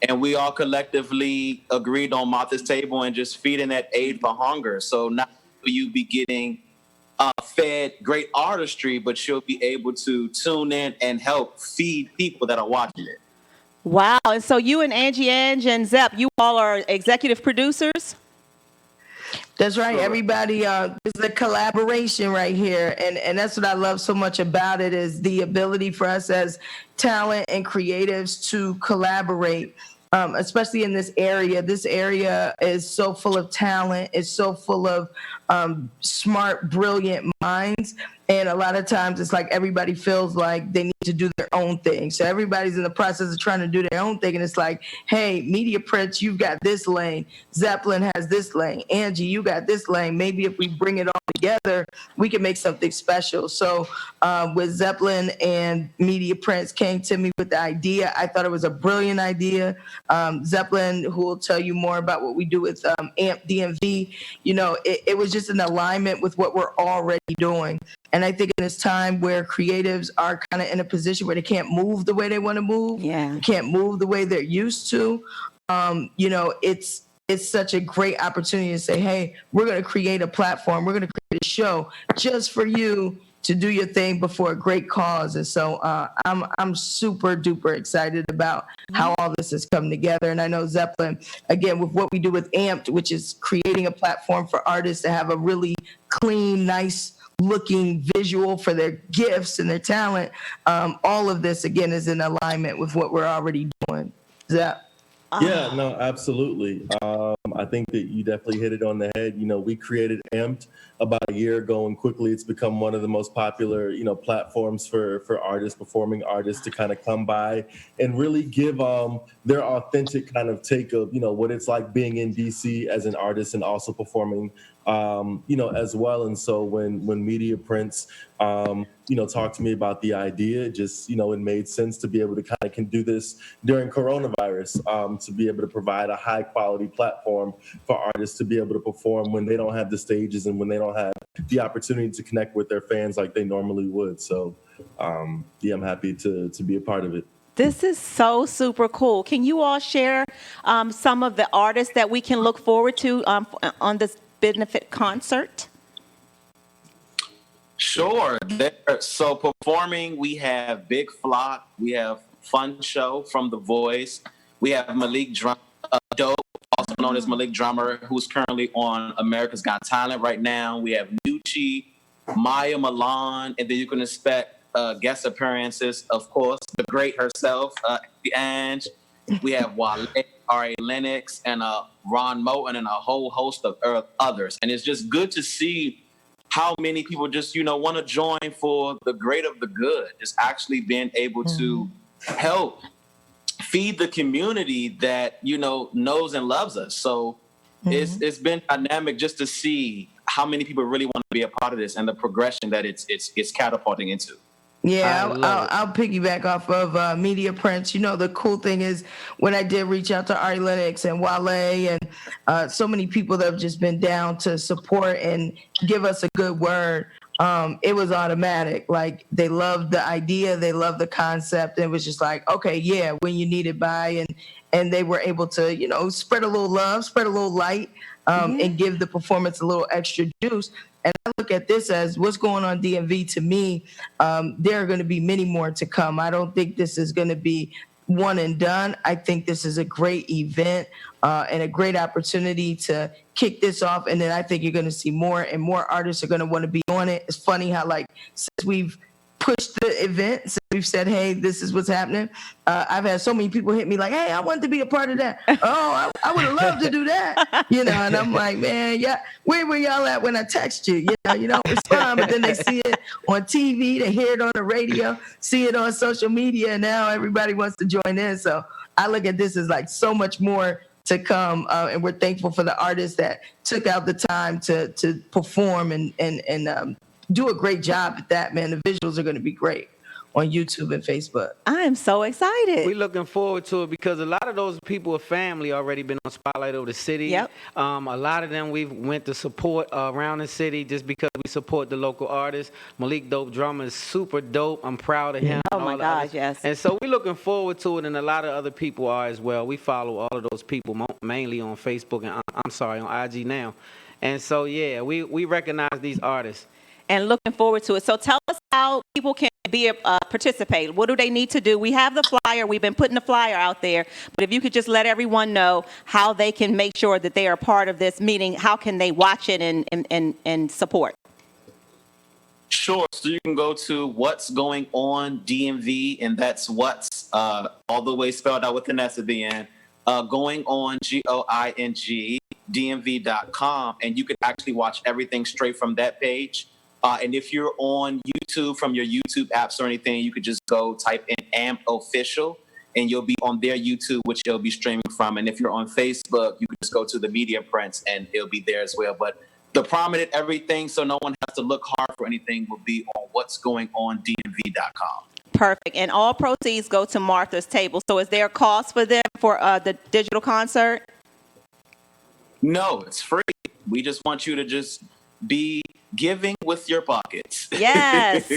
And we all collectively agreed on Martha's Table and just feeding that aid for hunger. So not will you be getting fed great artistry, but you'll be able to tune in and help feed people that are watching it. Wow. And so you and Angie Ange and Zepp, you all are executive producers? That's right. Everybody, this is a collaboration right here. And that's what I love so much about it is the ability for us as talent and creatives to collaborate, especially in this area. This area is so full of talent. It's so full of smart, brilliant minds. And a lot of times it's like everybody feels like they need to do their own thing. So everybody's in the process of trying to do their own thing. And it's like, hey, Media Prince, you've got this lane. Zeppelin has this lane. Angie, you got this lane. Maybe if we bring it all together, we can make something special. So with Zeppelin and Media Prince came to me with the idea. I thought it was a brilliant idea. Zeppelin, who will tell you more about what we do with AMPDMV, it was just an alignment with what we're already doing. And I think in this time where creatives are kind of in a position where they can't move the way they want to move, can't move the way they're used to, it's such a great opportunity to say, hey, we're going to create a platform. We're going to create a show just for you to do your thing before a great cause. And so I'm super duper excited about how all this has come together. And I know Zeppelin, again, with what we do with AMPed, which is creating a platform for artists to have a really clean, nice looking visual for their gifts and their talent. All of this, again, is in alignment with what we're already doing. Zepp? Yeah, no, absolutely. I think that you definitely hit it on the head. We created AMPed about a year ago, and quickly it's become one of the most popular, platforms for artists, performing artists to kind of come by and really give their authentic kind of take of, what it's like being in DC as an artist and also performing, as well. And so when Media Prince, talked to me about the idea, it made sense to be able to kind of can do this during coronavirus, to be able to provide a high quality platform for artists to be able to perform when they don't have the stages and when they don't have the opportunity to connect with their fans like they normally would. So, I'm happy to be a part of it. This is so super cool. Can you all share some of the artists that we can look forward to on this benefit concert? Sure. So performing, we have Big Flock, we have Fun Show from The Voice, we have Malik Dope, also known as Malik Drummer, who's currently on America's Got Talent right now. We have Nucci, Maya Milan, and then you can expect guest appearances, of course, the great herself, Angie Ange. We have Wale, R.A. Lennox, and Ron Moten, and a whole host of others. And it's just good to see how many people just, want to join for the great of the good, just actually being able to help feed the community that, knows and loves us. So it's been dynamic just to see how many people really want to be a part of this and the progression that it's catapulting into. Yeah, I'll piggyback off of Media Prince. You know, the cool thing is when I did reach out to Ari Lennox and Wale and so many people that have just been down to support and give us a good word, it was automatic. Like, they loved the idea, they loved the concept. It was just like, okay, yeah, when you need it by, and they were able to, you know, spread a little love, spread a little light, and give the performance a little extra juice. And I look at this as what's going on DMV. To me, there are going to be many more to come. I don't think this is going to be one and done. I think this is a great event and a great opportunity to kick this off. And then I think you're going to see more and more artists are going to want to be on it. It's funny how, like, since we've pushed the event, since we've said, hey, this is what's happening, I've had so many people hit me like, hey, I want to be a part of that. Oh, I would have loved to do that. You know, and I'm like, man, yeah, where were y'all at when I text you? You know, respond, but then they see it on TV, they hear it on the radio, see it on social media, and now everybody wants to join in. So I look at this as like so much more to come, and we're thankful for the artists that took out the time to perform and do a great job at that, man. The visuals are going to be great on YouTube and Facebook. I am so excited. We're looking forward to it because a lot of those people are family already been on Spotlight Over the City. Yep. A lot of them we've went to support around the city just because we support the local artists. Malik Dope Drummer is super dope. I'm proud of him. Oh my gosh, yes. And so we're looking forward to it, and a lot of other people are as well. We follow all of those people mainly on Facebook and on IG now. And so, yeah, we recognize these artists. And looking forward to it. So tell us how people can participate. What do they need to do? We have the flyer. We've been putting the flyer out there. But if you could just let everyone know how they can make sure that they are part of this meeting, how can they watch it and support? Sure. So you can go to What's Going On DMV, and that's what's all the way spelled out with an S at the end. Going on, GOING, DMV.com, and you can actually watch everything straight from that page. And if you're on YouTube from your YouTube apps or anything, you could just go type in AMP Official, and you'll be on their YouTube, which it'll be streaming from. And if you're on Facebook, you can just go to the Media Prints, and it'll be there as well. But the prominent everything, so no one has to look hard for anything, will be on What's Going On DMV.com. Perfect. And all proceeds go to Martha's Table. So is there a cost for them for the digital concert? No, it's free. We just want you to just be giving with your pockets. Yes.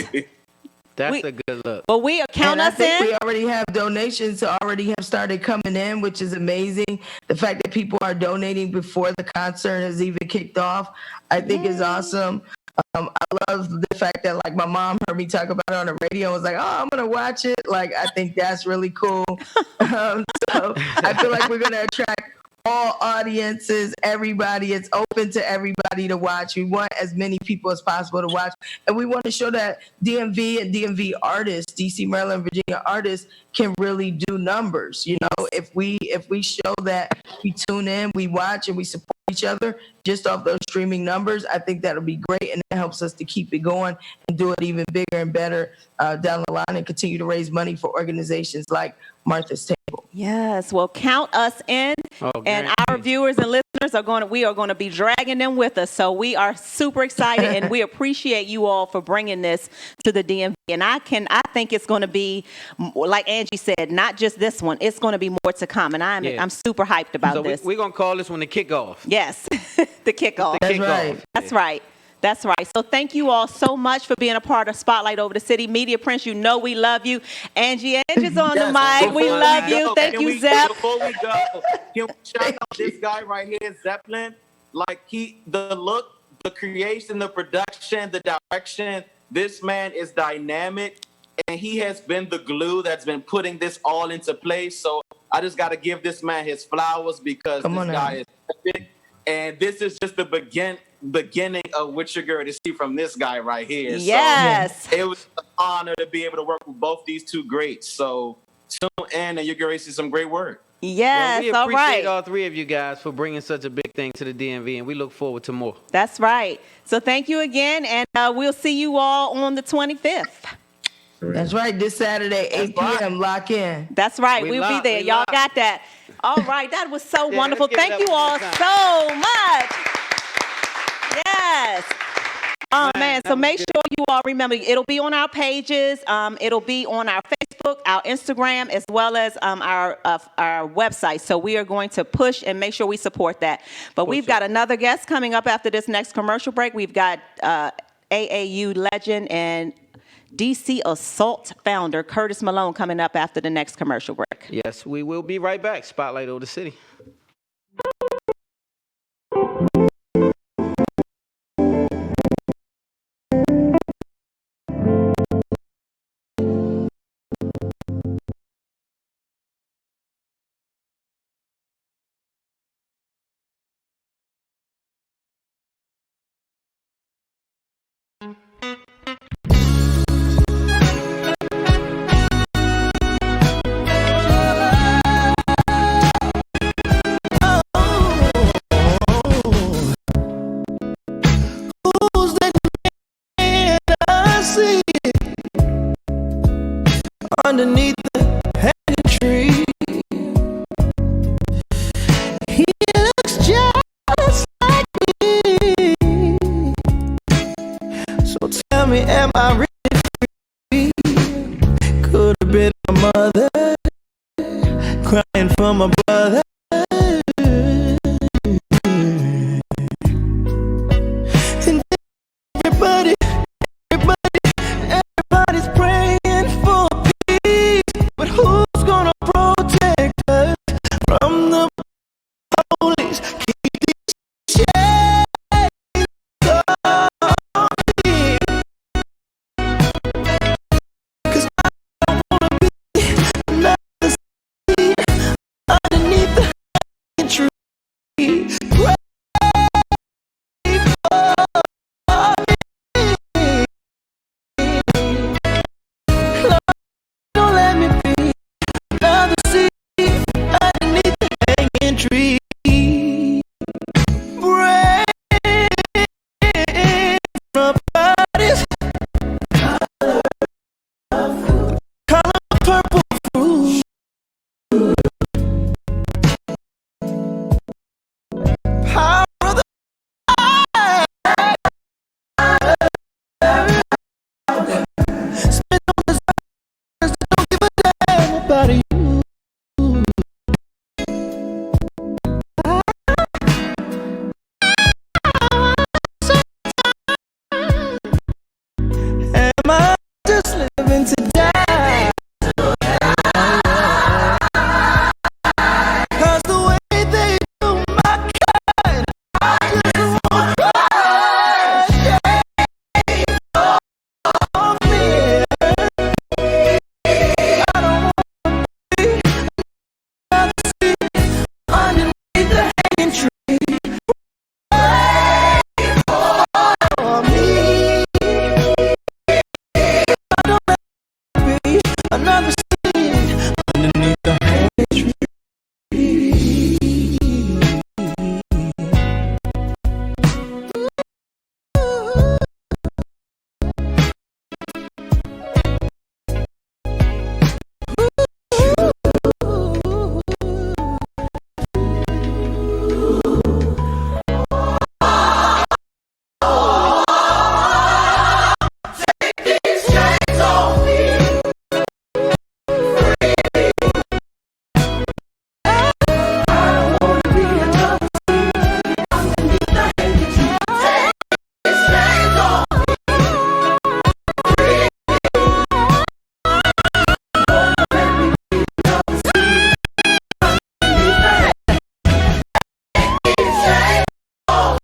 That's a good look. Well, we count us in. We already have donations already have started coming in, which is amazing. The fact that people are donating before the concert has even kicked off, I think is awesome. I love the fact that, like, my mom heard me talk about it on the radio and was like, oh, I'm going to watch it. Like, I think that's really cool. So I feel like we're going to attract all audiences, everybody. It's open to everybody to watch. We want as many people as possible to watch. And we want to show that DMV and DMV artists, DC, Maryland, Virginia artists can really do numbers. You know, if we show that we tune in, we watch, and we support each other just off those streaming numbers, I think that'll be great, and it helps us to keep it going and do it even bigger and better down the line, and continue to raise money for organizations like Martha's Table. Yes, well, count us in, and our viewers and listeners we are going to be dragging them with us. So we are super excited, and we appreciate you all for bringing this to the DMV. And I think it's going to be, like Angie said, not just this one. It's going to be more to come, and I'm super hyped about this. We're going to call this one the kickoff. Yes, the kickoff. That's right. That's right. That's right. So thank you all so much for being a part of Spotlight Over the City. Media Prince, you know we love you. Angie Ange is on the mic. We love you. Thank you, Zepp. Before we go, can we shout out this guy right here, Zeppelin? Like, the look, the creation, the production, the direction, this man is dynamic, and he has been the glue that's been putting this all into place. So I just got to give this man his flowers, because this guy is epic. And this is just the beginning of what you're going to see from this guy right here. Yes. So it was an honor to be able to work with both these two greats. So tune in, and you're going to see some great work. Yes, well, we appreciate all all three of you guys for bringing such a big thing to the DMV, and we look forward to more. That's right. So thank you again, and we'll see you all on the 25th. That's right. This Saturday, 8 p.m. Lock in. That's right. We'll be there. Y'all got that. All right. That was so wonderful. Thank you all so much. Yes. Yes. Oh man, so make sure you all remember, it'll be on our pages, it'll be on our Facebook, our Instagram, as well as our website. So we are going to push and make sure we support that. But we've got another guest coming up after this next commercial break. We've got AAU legend and DC Assault founder Curtis Malone coming up after the next commercial break. Yes, we will be right back. Spotlight over the city. Underneath the hanging tree, he looks just like me. So tell me, am I really free? Could have been my mother crying for my brother. And everybody's praying for peace, but who's gonna protect us from the police? Keep these shades on me, 'cause I don't wanna be another seed underneath the hanging tree. Pray for me. Don't let me be another seed underneath the hanging tree. Break from bodies, color purple fruit. Power of the spit on desires that don't give a damn about you. Am I just living to die? 'Cause the way they do my kind, I just want to cry. Shade on me. I don't want to be another seed underneath the hanging tree. Pray for me. Don't let me be another seed underneath the hanging tree. These shades on me. I don't wanna be another seed underneath the hanging tree. These shades on me. Don't let me be another seed underneath the hanging shades on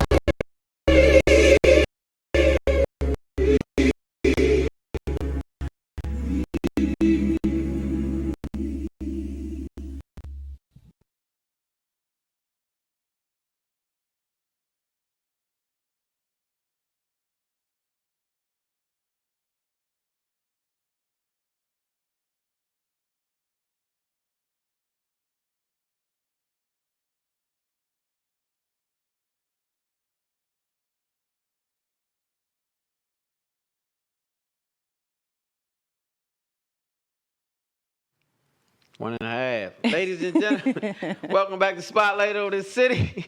One and a half. Ladies and gentlemen, welcome back to Spotlight over the city.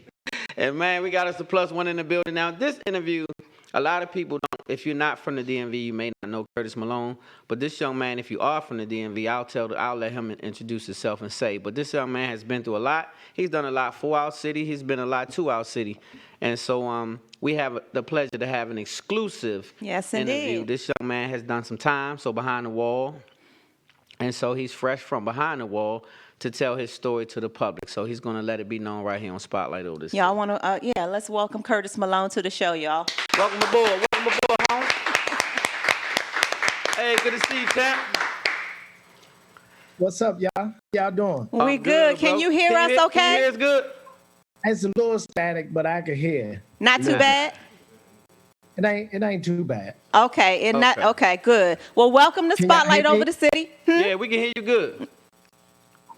And man, we got us a +1 in the building. Now, this interview a lot of people don't, if you're not from the DMV, you may not know Curtis Malone. But this young man, if you are from the DMV, I'll let him introduce himself and say. But this young man has been through a lot. He's done a lot for our city. He's been a lot to our city. And so we have the pleasure to have an exclusive interview. This young man has done some time, so behind the wall. And so he's fresh from behind the wall to tell his story to the public. So he's going to let it be known right here on Spotlight over this. Y'all want to, let's welcome Curtis Malone to the show, y'all. Welcome aboard. Welcome aboard, home. Hey, good to see you, champ. What's up, y'all? Y'all doing? We good. Can you hear us okay? Can you hear us good? It's a little static, but I can hear. Not too bad? It ain't too bad. Okay, okay, good. Well, welcome to Spotlight over the city. Yeah, we can hear you good.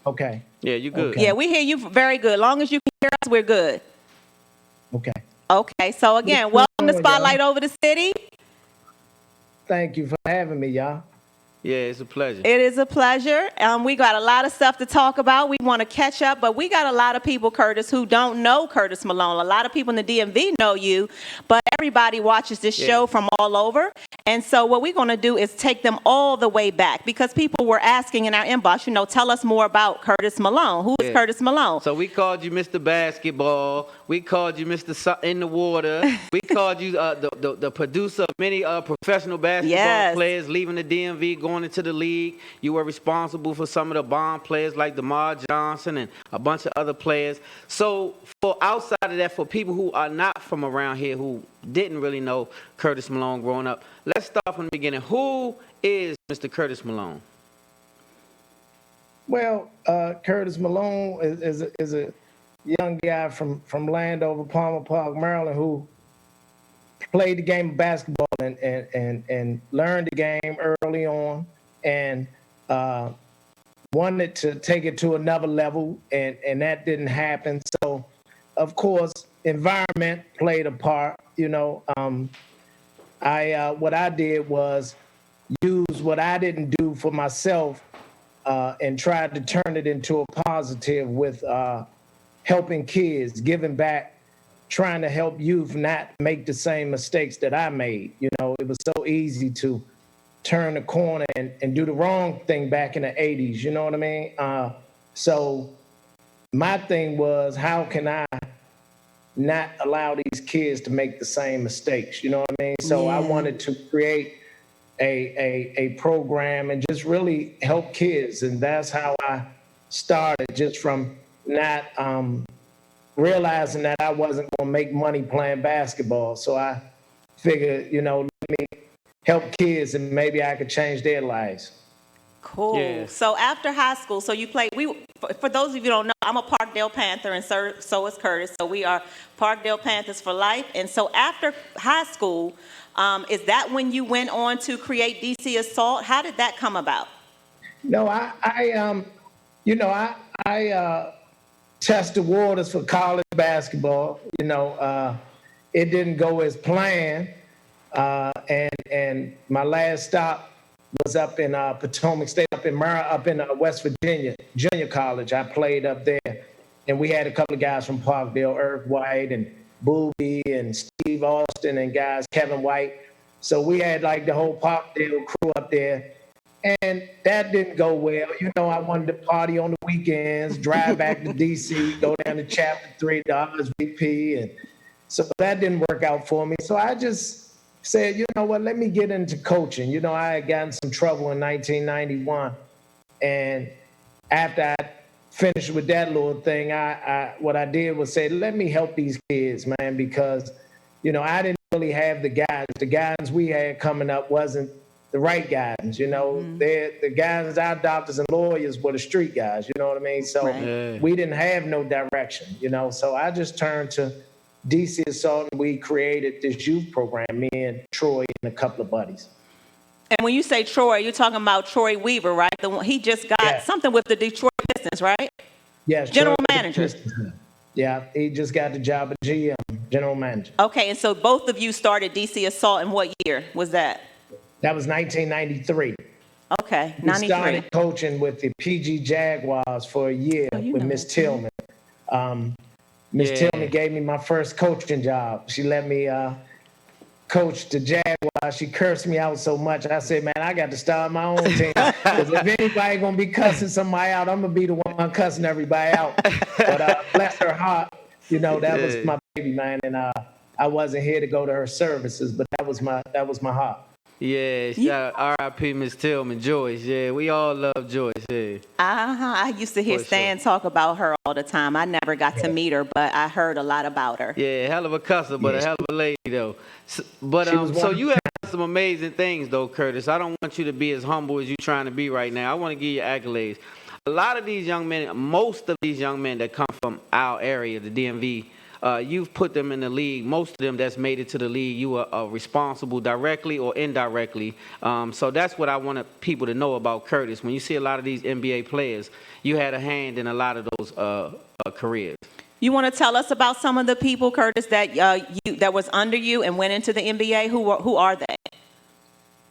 Okay. Yeah, you good. Yeah, we hear you very good. Long as you can hear us, we're good. Okay. Okay, so again, welcome to Spotlight over the city. Thank you for having me, y'all. Yeah, it's a pleasure. It is a pleasure. We got a lot of stuff to talk about. We want to catch up, but we got a lot of people, Curtis, who don't know Curtis Malone. A lot of people in the DMV know you, but everybody watches this show from all over. And so what we're going to do is take them all the way back, because people were asking in our inbox, tell us more about Curtis Malone. Who is Curtis Malone? So we called you Mr. Basketball. We called you Mr. In the Water. We called you the producer of many professional basketball players leaving the DMV, going into the league. You were responsible for some of the bomb players like DeMar Johnson and a bunch of other players. So for outside of that, for people who are not from around here, who didn't really know Curtis Malone growing up, let's start from the beginning. Who is Mr. Curtis Malone? Well, Curtis Malone is a young guy from Landover, Palmer Park, Maryland, who played the game of basketball and learned the game early on, and wanted to take it to another level, and that didn't happen. So, of course, environment played a part. What I did was use what I didn't do for myself and tried to turn it into a positive with helping kids, giving back, trying to help youth not make the same mistakes that I made. It was so easy to turn the corner and do the wrong thing back in the 80s, you know what I mean? So my thing was, how can I not allow these kids to make the same mistakes, you know what I mean? So I wanted to create a program and just really help kids, and that's how I started, just from not realizing that I wasn't going to make money playing basketball. So I figured, let me help kids and maybe I could change their lives. Cool. Yeah. So after high school, so you played, for those of you who don't know, I'm a Parkdale Panther, and so is Curtis. So we are Parkdale Panthers for life. And so after high school, is that when you went on to create DC Assault? How did that come about? No, I tested waters for college basketball. It didn't go as planned. And my last stop was up in Potomac State, up in West Virginia, junior college. I played up there, and we had a couple of guys from Parkdale, Irv White and Booby and Steve Austin and guys, Kevin White. So we had like the whole Parkdale crew up there, and that didn't go well. I wanted to party on the weekends, drive back to DC, go down to Chapter 3, the RSVP, and so that didn't work out for me. So I just said, you know what, let me get into coaching. I had gotten some trouble in 1991. And after I finished with that little thing, what I did was say, let me help these kids, man, because, I didn't really have the guidance. The guidance we had coming up wasn't the right guidance. The guidance, our doctors and lawyers were the street guys, you know what I mean? So we didn't have no direction, So I just turned to DC Assault, and we created this youth program, me and Troy and a couple of buddies. And when you say Troy, you're talking about Troy Weaver, right? He just got something with the Detroit Pistons, right? Yes. General manager. Yeah, he just got the job at GM, general manager. Okay, and so both of you started DC Assault in what year was that? That was 1993. Okay, 93. We started coaching with the PG Jaguars for a year with Miss Tillman. Miss Tillman gave me my first coaching job. She let me coached the Jaguars. She cursed me out so much. I said, man, I got to start my own team. Because if anybody going to be cussing somebody out, I'm going to be the one cussing everybody out. But bless her heart, you know, that was my baby, man. And I wasn't here to go to her services, but that was my heart. Yeah, shout out R.I.P. Miss Tillman, Joyce. Yeah, we all love Joyce. Yeah. I used to hear Stan talk about her all the time. I never got to meet her, but I heard a lot about her. Yeah, hell of a cusser, but a hell of a lady though. So you have done some amazing things though, Curtis. I don't want you to be as humble as you're trying to be right now. I want to give you accolades. A lot of these young men, most of these young men that come from our area, the DMV, you've put them in the league. Most of them that's made it to the league, you are responsible directly or indirectly. So that's what I want people to know about Curtis. When you see a lot of these NBA players, you had a hand in a lot of those careers. You want to tell us about some of the people, Curtis, that that was under you and went into the NBA? Who are they?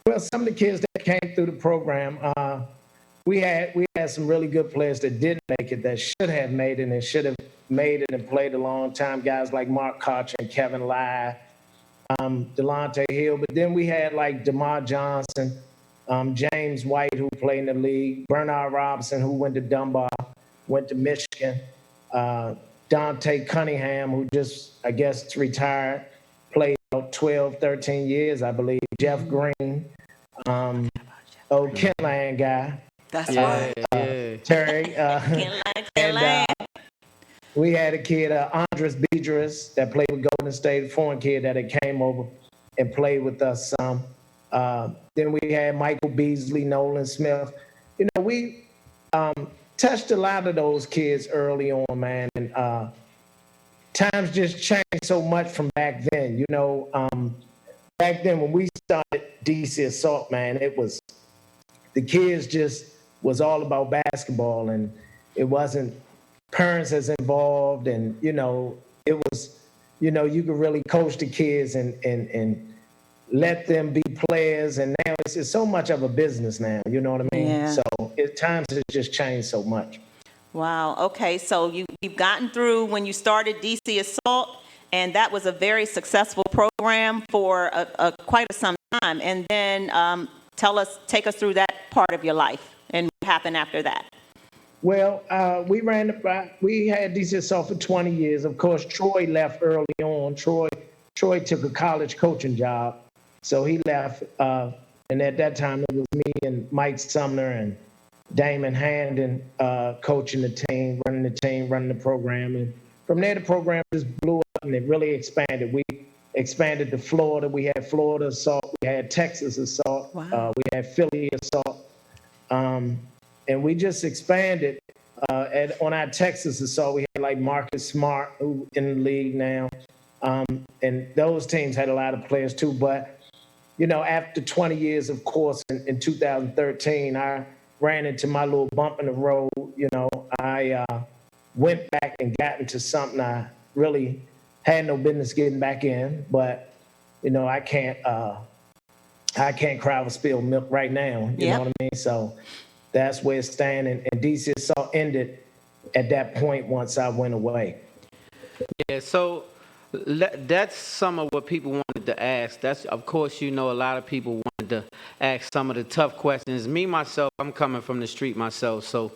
Well, some of the kids that came through the program, we had some really good players that didn't make it, that should have made it and should have made it and played a long time. Guys like Mark Koch and Kevin Lai, Delonte Hill. But then we had like DeMar Johnson, James White, who played in the league, Bernard Robinson, who went to Dunbar, went to Michigan, Dante Cunningham, who just, I guess, retired, played about 12, 13 years, I believe, Jeff Green, old Kentland guy. That's right. Terry. And we had a kid, Andres Bedras, that played with Golden State, a foreign kid that had came over and played with us some. Then we had Michael Beasley, Nolan Smith. You know, we touched a lot of those kids early on, man. And times just changed so much from back then. You know, back then when we started DC Assault, man, it was, the kids just was all about basketball, and it wasn't parents as involved, and you know, it was, you know, you could really coach the kids and let them be players, and now it's so much of a business now, you know what I mean? Yeah. So times has just changed so much. Wow. Okay, so you've gotten through when you started DC Assault, and that was a very successful program for quite some time. And then take us through that part of your life and what happened after that. Well, we had DC Assault for 20 years. Of course, Troy left early on. Troy took a college coaching job, so he left. And at that time, it was me and Mike Sumner and Damon Handon coaching the team, running the program. And from there, the program just blew up and it really expanded. We expanded to Florida. We had Florida Assault. We had Texas Assault. Wow. We had Philly Assault. And we just expanded. On our Texas Assault, we had like Marcus Smart, who in the league now. And those teams had a lot of players too. But, you know, after 20 years, of course, in 2013, I ran into my little bump in the road. You know, I went back and got into something I really had no business getting back in. But, you know, I can't cry over spilled milk right now. You know what I mean? So that's where it's standing. And DC Assault ended at that point once I went away. Yeah, so that's some of what people wanted to ask. That's, of course, you know, a lot of people wanted to ask some of the tough questions. Me, myself, I'm coming from the street myself, so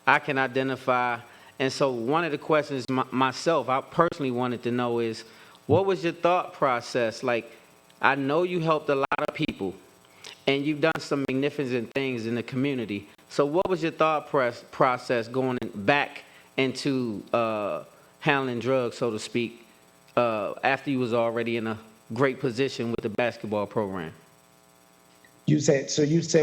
I can identify. And so one of the questions myself, I personally wanted to know is, what was your thought process? Like, I know you helped a lot of people, and you've done some magnificent things in the community. So what was your thought process going back into handling drugs, so to speak, after you was already in a great position with the basketball program? You said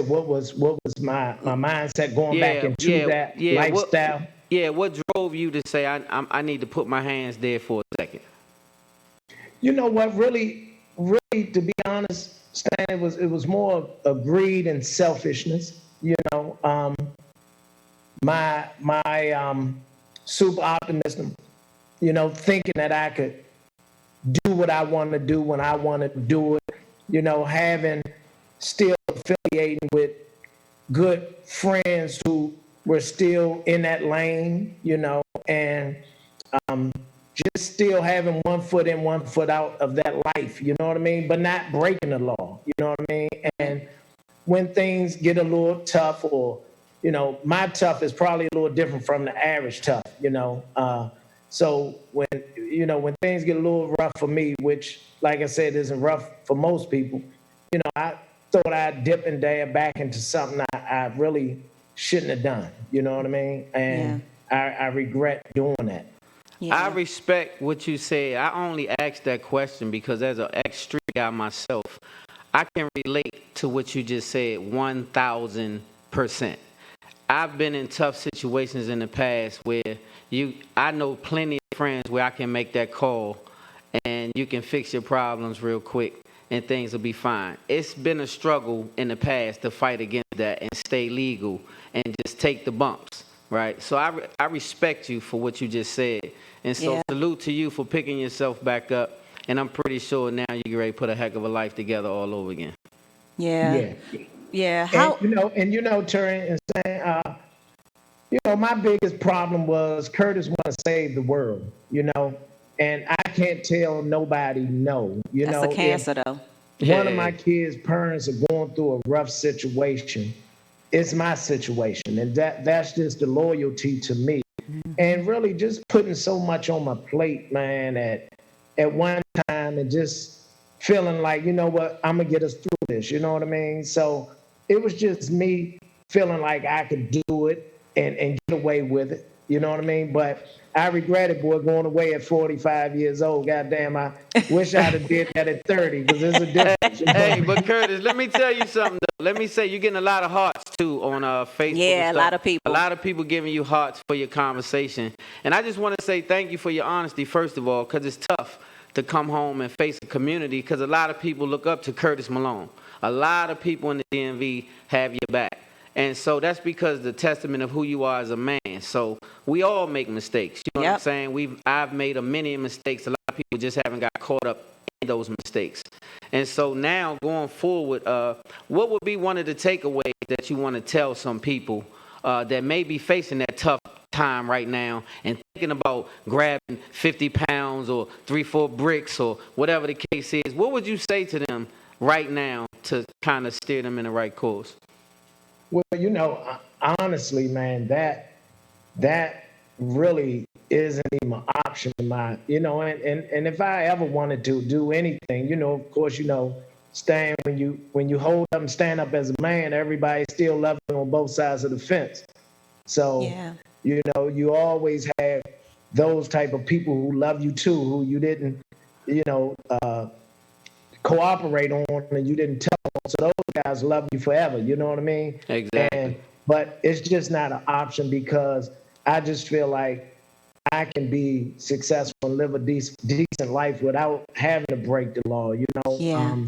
what was my mindset going back into that lifestyle? What drove you to say I need to put my hands there for a second? You know what, really, to be honest, Stan, it was more of greed and selfishness. You know, my super optimism. You know, thinking that I could do what I want to do when I want to do it. You know, still affiliating with good friends who were still in that lane. You know, and just still having one foot in, one foot out of that life, you know what I mean? But not breaking the law, you know what I mean? And when things get a little tough, or, you know, my tough is probably a little different from the average tough, you know? So when, you know, when things get a little rough for me, which, like I said, isn't rough for most people, you know, I thought I'd dip and dab back into something I really shouldn't have done, you know what I mean? And I regret doing that. I respect what you said. I only asked that question because as an ex-street guy myself, I can relate to what you just said 1,000%. I've been in tough situations in the past where I know plenty of friends where I can make that call and you can fix your problems real quick and things will be fine. It's been a struggle in the past to fight against that and stay legal and just take the bumps, right? So I respect you for what you just said. And so salute to you for picking yourself back up. And I'm pretty sure now you're ready to put a heck of a life together all over again. How and you know, Terry, and saying, you know, my biggest problem was Curtis want to save the world, you know, and I can't tell nobody no. You know, that's a cancer though. One of my kids' parents are going through a rough situation. It's my situation, and that's just the loyalty to me, and really just putting so much on my plate, man, at one time, and just feeling like, you know what, I'm gonna get us through this. You know what I mean? So it was just me feeling like I could do it and get away with it. You know what I mean? But I regret it, boy, going away at 45 years old. Goddamn, I wish I'd have did that at 30, because there's a difference. Hey, but Curtis, let me tell you something, though. Let me say, you're getting a lot of hearts, too, on Facebook. Yeah, a lot of people. A lot of people giving you hearts for your conversation. And I just want to say thank you for your honesty, first of all, because it's tough to come home and face a community, because a lot of people look up to Curtis Malone. A lot of people in the DMV have your back. And so that's because the testament of who you are as a man. So we all make mistakes. You know what I'm saying? I've made a many mistakes. A lot of people just haven't got caught up in those mistakes. And so now going forward, what would be one of the takeaways that you want to tell some people that may be facing that tough time right now and thinking about grabbing 50 pounds or 3-4 bricks or whatever the case is? What would you say to them right now to kind of steer them in the right course? Well, you know, honestly, man, that really isn't even an option of mine, you know, and if I ever wanted to do anything, you know, of course, you know, when you hold up and stand up as a man, everybody still loves you on both sides of the fence. So, you know, you always have those type of people who love you too, who you didn't, you know, cooperate on and you didn't tell them. So those guys love you forever, you know what I mean? Exactly. But it's just not an option, because I just feel like I can be successful and live a decent life without having to break the law, you know?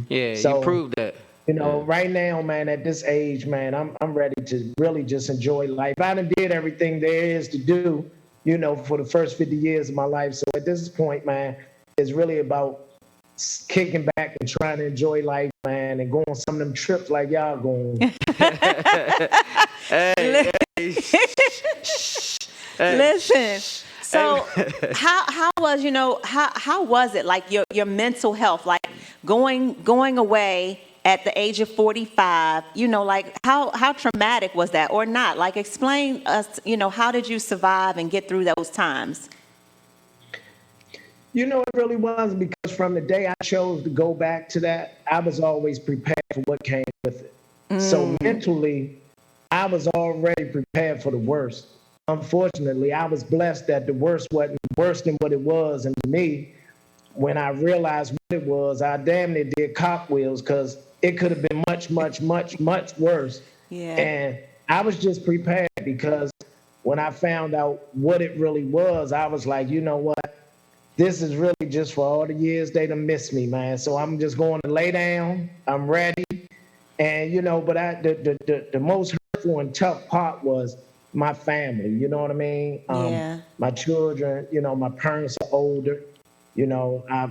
You proved that. You know, right now, man, at this age, man, I'm ready to really just enjoy life. I done did everything there is to do, you know, for the first 50 years of my life. So at this point, man, it's really about kicking back and trying to enjoy life, man, and going on some of them trips like y'all going. Listen. So how was, you know, how was it, like your mental health, like going away at the age of 45, you know, like how traumatic was that or not? Like, explain us, you know, how did you survive and get through those times? You know, it really was, because from the day I chose to go back to that, I was always prepared for what came with it. So mentally, I was already prepared for the worst. Unfortunately, I was blessed that the worst wasn't worse than what it was. And to me, when I realized what it was, I damn near did cartwheels, because it could have been much, much, much, much worse. And I was just prepared, because when I found out what it really was, I was like, you know what? This is really just for all the years they done missed me, man. So I'm just going to lay down. I'm ready. And, you know, but the most hurtful and tough part was my family. You know what I mean? My children, you know, my parents are older. You know, I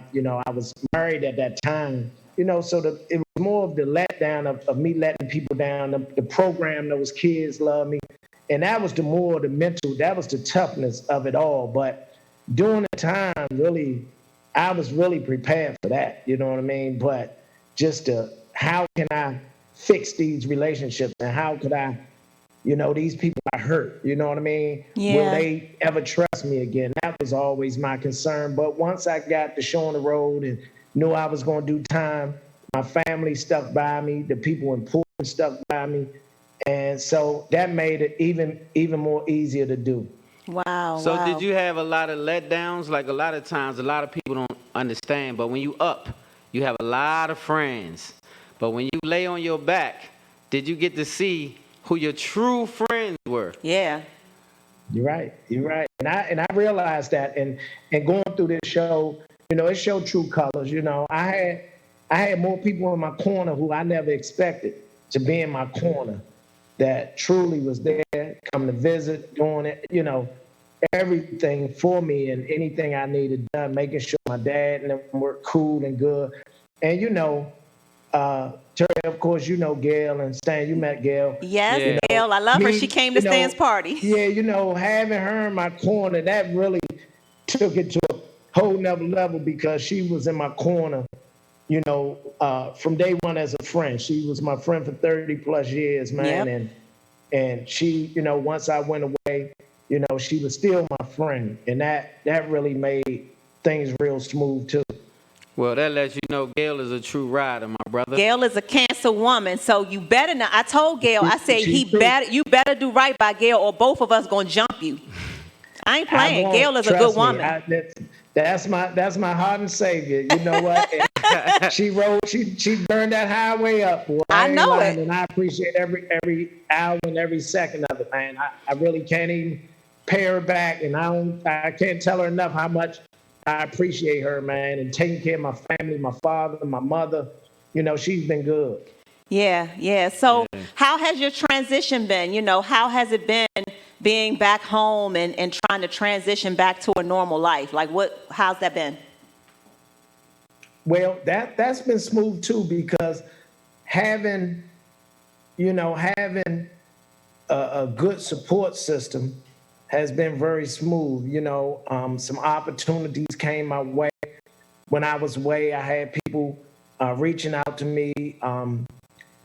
was married at that time. You know, so it was more of the letdown of me letting people down, the program, those kids love me. And that was the mental, that was the toughness of it all. But during the time, really, I was really prepared for that. You know what I mean? But just how can I fix these relationships, and how could I, these people I hurt, you know what I mean? Yeah. Will they ever trust me again? That was always my concern. But once I got the show on the road and knew I was going to do time, my family stuck by me, the people important stuck by me. And so that made it even more easier to do. Wow. So wow. did you have a lot of letdowns? Like a lot of times, a lot of people don't understand, but when you up, you have a lot of friends. But when you lay on your back, did you get to see who your true friends were? Yeah. You're right. And I realized that, and going through this show, it showed true colors. I had more people in my corner who I never expected to be in my corner, that truly was there, come to visit, doing it, everything for me and anything I needed done, making sure my dad and them were cool and good. And Terry, of course, Gail and Stan, you met Gail. Yes, Gail, I love her. She came to Stan's party. Yeah, having her in my corner, that really took it to a whole nother level, because she was in my corner, from day one as a friend. She was my friend for 30 plus years, man. Yep. And she, once I went away, she was still my friend. And that really made things real smooth too. Well, that lets you know Gail is a true rider, my brother. Gail is a Cancer woman, so you better not. I told Gail, I said you better do right by Gail, or both of us gonna jump you. I ain't playing. Gail is a good woman. That's my heart and savior. You know what? she burned that highway up, boy. I know it. And I appreciate every hour and every second of it, man. I really can't even pay her back, and I can't tell her enough how much I appreciate her, man, and taking care of my family, my father, my mother. She's been good. Yeah. So how has your transition been? How has it been being back home and trying to transition back to a normal life? Like how's that been? Well, that's been smooth too, because having a good support system has been very smooth. Some opportunities came my way. When I was away, I had people reaching out to me,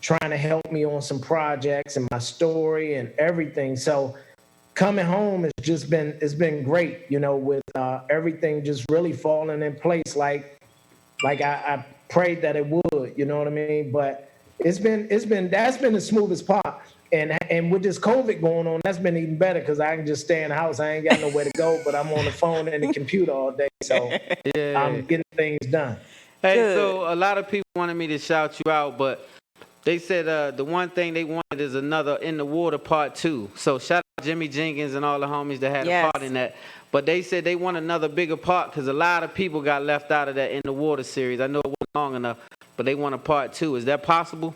trying to help me on some projects and my story and everything. So coming home it's been great, with everything just really falling in place like I prayed that it would, you know what I mean? But that's been the smoothest part. And with this COVID going on, that's been even better, because I can just stay in the house. I ain't got nowhere to go, but I'm on the phone and the computer all day. So I'm getting things done. Hey, so a lot of people wanted me to shout you out, but they said the one thing they wanted is another In the Water Part 2. So shout out Jimmy Jenkins and all the homies that had a part in that. But they said they want another bigger part, because a lot of people got left out of that In the Water series. I know it wasn't long enough, but they want a Part 2. Is that possible?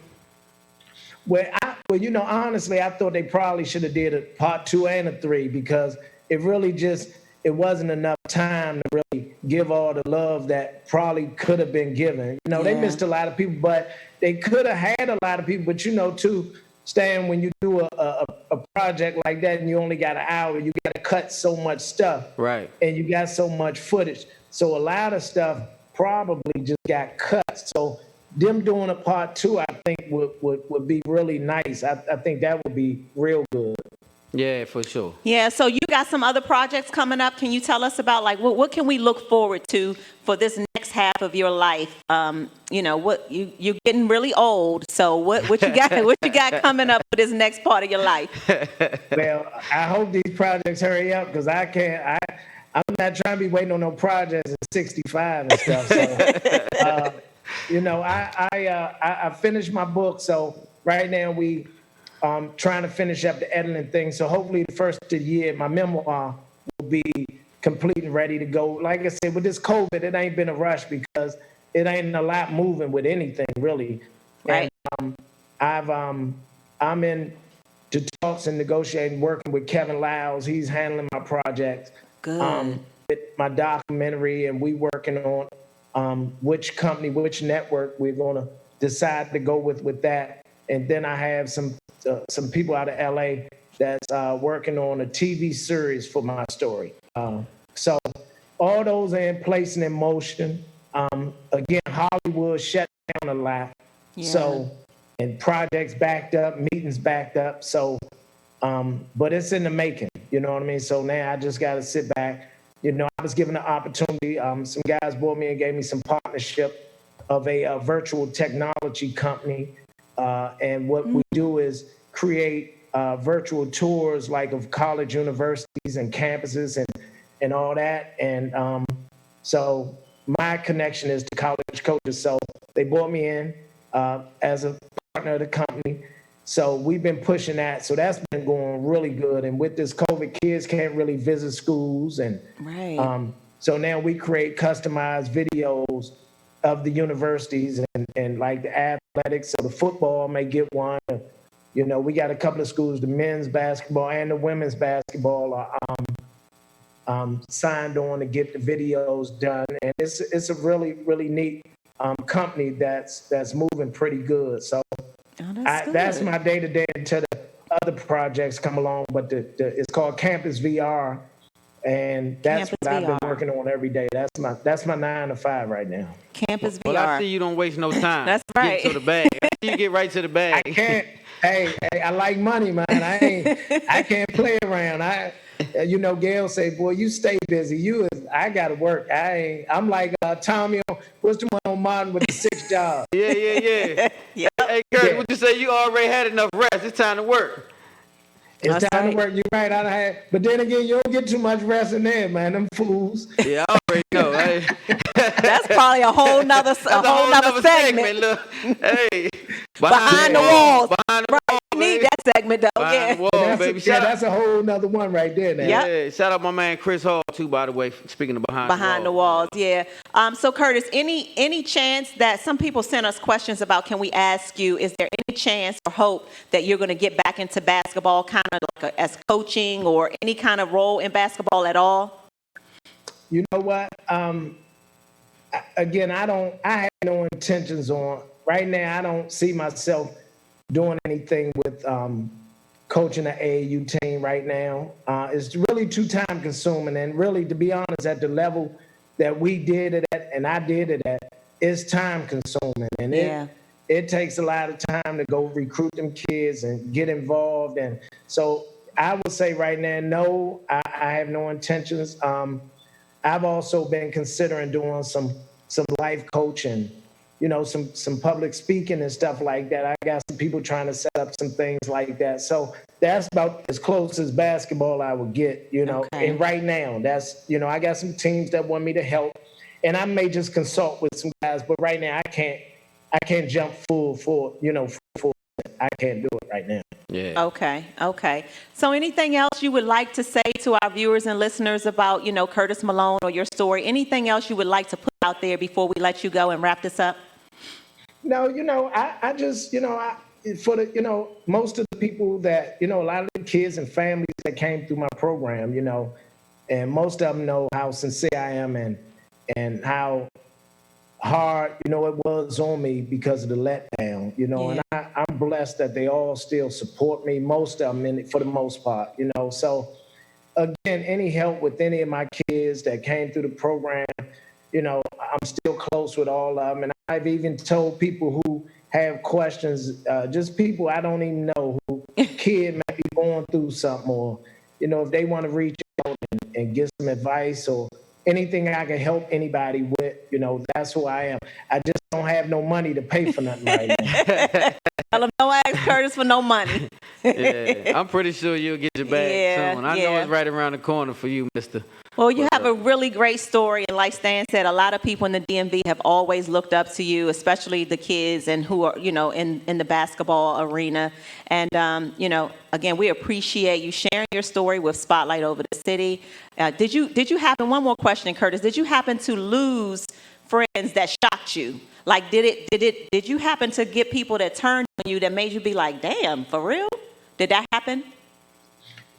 Well, honestly, I thought they probably should have did a Part 2 and a 3, because it really it wasn't enough time to really give all the love that probably could have been given. They missed a lot of people, but they could have had a lot of people. But too, Stan, when you do a project like that and you only got an hour, you got to cut so much stuff. Right. And you got so much footage. So a lot of stuff probably just got cut. So them doing a Part 2, I think would be really nice. I think that would be real good. Yeah, for sure. Yeah, so you got some other projects coming up. Can you tell us about, like, what can we look forward to for this next half of your life? What you're getting really old, so what you got coming up for this next part of your life? Well, I hope these projects hurry up, because I'm not trying to be waiting on no projects at 65 and stuff. So I finished my book, so right now we trying to finish up the editing thing. So hopefully the first of the year, my memoir will be complete and ready to go. Like I said, with this COVID, it ain't been a rush, because it ain't a lot moving with anything really. Right. And I'm in the talks and negotiating, working with Kevin Lyles. He's handling my projects. Good. With my documentary, and we working on which company, which network we're going to decide to go with that. And then I have some people out of LA that's working on a TV series for my story. So all those are in place and in motion. Again, Hollywood shut down a lot. Yeah. So, and projects backed up, meetings backed up. So, but it's in the making, you know what I mean? So now I just got to sit back. You know, I was given the opportunity. Some guys brought me and gave me some partnership of a virtual technology company. And what we do is create virtual tours like of college universities and campuses and all that. And so my connection is to college coaches. So they brought me in as a partner of the company. So we've been pushing that. So that's been going really good. And with this COVID, kids can't really visit schools. And so now we create customized videos of the universities and like the athletics. So the football may get one. You know, we got a couple of schools, the men's basketball and the women's basketball are signed on to get the videos done. And it's a really, really neat company that's moving pretty good. So that's my day-to-day until the other projects come along. But it's called Campus VR. And that's what I've been working on every day. That's my 9 to 5 right now. Campus VR. Well, I see you don't waste no time. That's right. Get to the bag. I see you get right to the bag. I can't. Hey, I like money, man. I can't play around. You know, Gail say, boy, you stay busy. I gotta work. I'm like Tommy. What's the one on Martin with the 6 jobs? Yeah. Yep. Hey, Curtis, would you say you already had enough rest? It's time to work. It's time to work. You're right. But then again, you don't get too much rest in there, man. Them fools. Yeah, I already know. Hey. That's probably a whole nother segment. Look, hey, behind the walls. Behind the walls. You need that segment though. Behind the walls, baby. That's a whole nother one right there. Now. Yeah. Shout out my man Chris Hall too. By the way, speaking of behind the walls. Yeah. So Curtis, any chance that some people sent us questions about? Can we ask you? Is there any chance or hope that you're going to get back into basketball, kind of like as coaching or any kind of role in basketball at all? You know what? Again, I have no intentions on right now. I don't see myself doing anything with coaching the AAU team right now. It's really too time consuming, and really, to be honest, at the level that we did it at and I did it at, it's time consuming, and it takes a lot of time to go recruit them kids and get involved. And so I would say right now, no, I have no intentions. I've also been considering doing some life coaching, you know, some public speaking and stuff like that. I got some people trying to set up some things like that. So that's about as close as basketball I would get, you know. Okay. And right now, that's, you know, I got some teams that want me to help, and I may just consult with some guys, but right now I can't jump full. I can't do it right now. Yeah. Okay. So anything else you would like to say to our viewers and listeners about, you know, Curtis Malone or your story? Anything else you would like to put out there before we let you go and wrap this up? No, you know, I just, you know, for the, you know, most of the people that, you know, a lot of the kids and families that came through my program, you know, and most of them know how sincere I am and how hard, you know, it was on me because of the letdown, you know, and I'm blessed that they all still support me, most of them for the most part, you know. So again, any help with any of my kids that came through the program, you know, I'm still close with all of them. And I've even told people who have questions, just people I don't even know, who kid might be going through something, or, you know, if they want to reach out and get some advice or anything I can help anybody with, you know, that's who I am. I just don't have no money to pay for nothing right now. Tell them don't ask Curtis for no money. Yeah, I'm pretty sure you'll get your bag soon. I know it's right around the corner for you, mister. Well, you have a really great story, and like Stan said, a lot of people in the DMV have always looked up to you, especially the kids and who are, you know, in the basketball arena. And, you know, again, we appreciate you sharing your story with Spotlight Over the City. Did you happen, one more question, Curtis, did you happen to lose friends that shocked you? Like, did you happen to get people that turned on you that made you be like, damn, for real? Did that happen?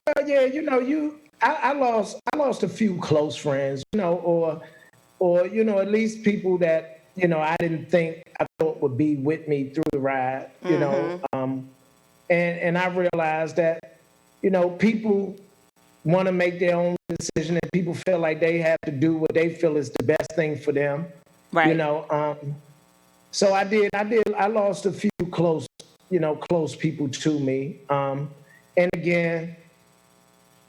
Well, yeah, you know, I lost a few close friends, you know, or you know, at least people that, you know, I thought would be with me through the ride, you know, and I realized that, you know, people want to make their own decision, and people feel like they have to do what they feel is the best thing for them. Right. You know, so I lost a few close people to me. And again,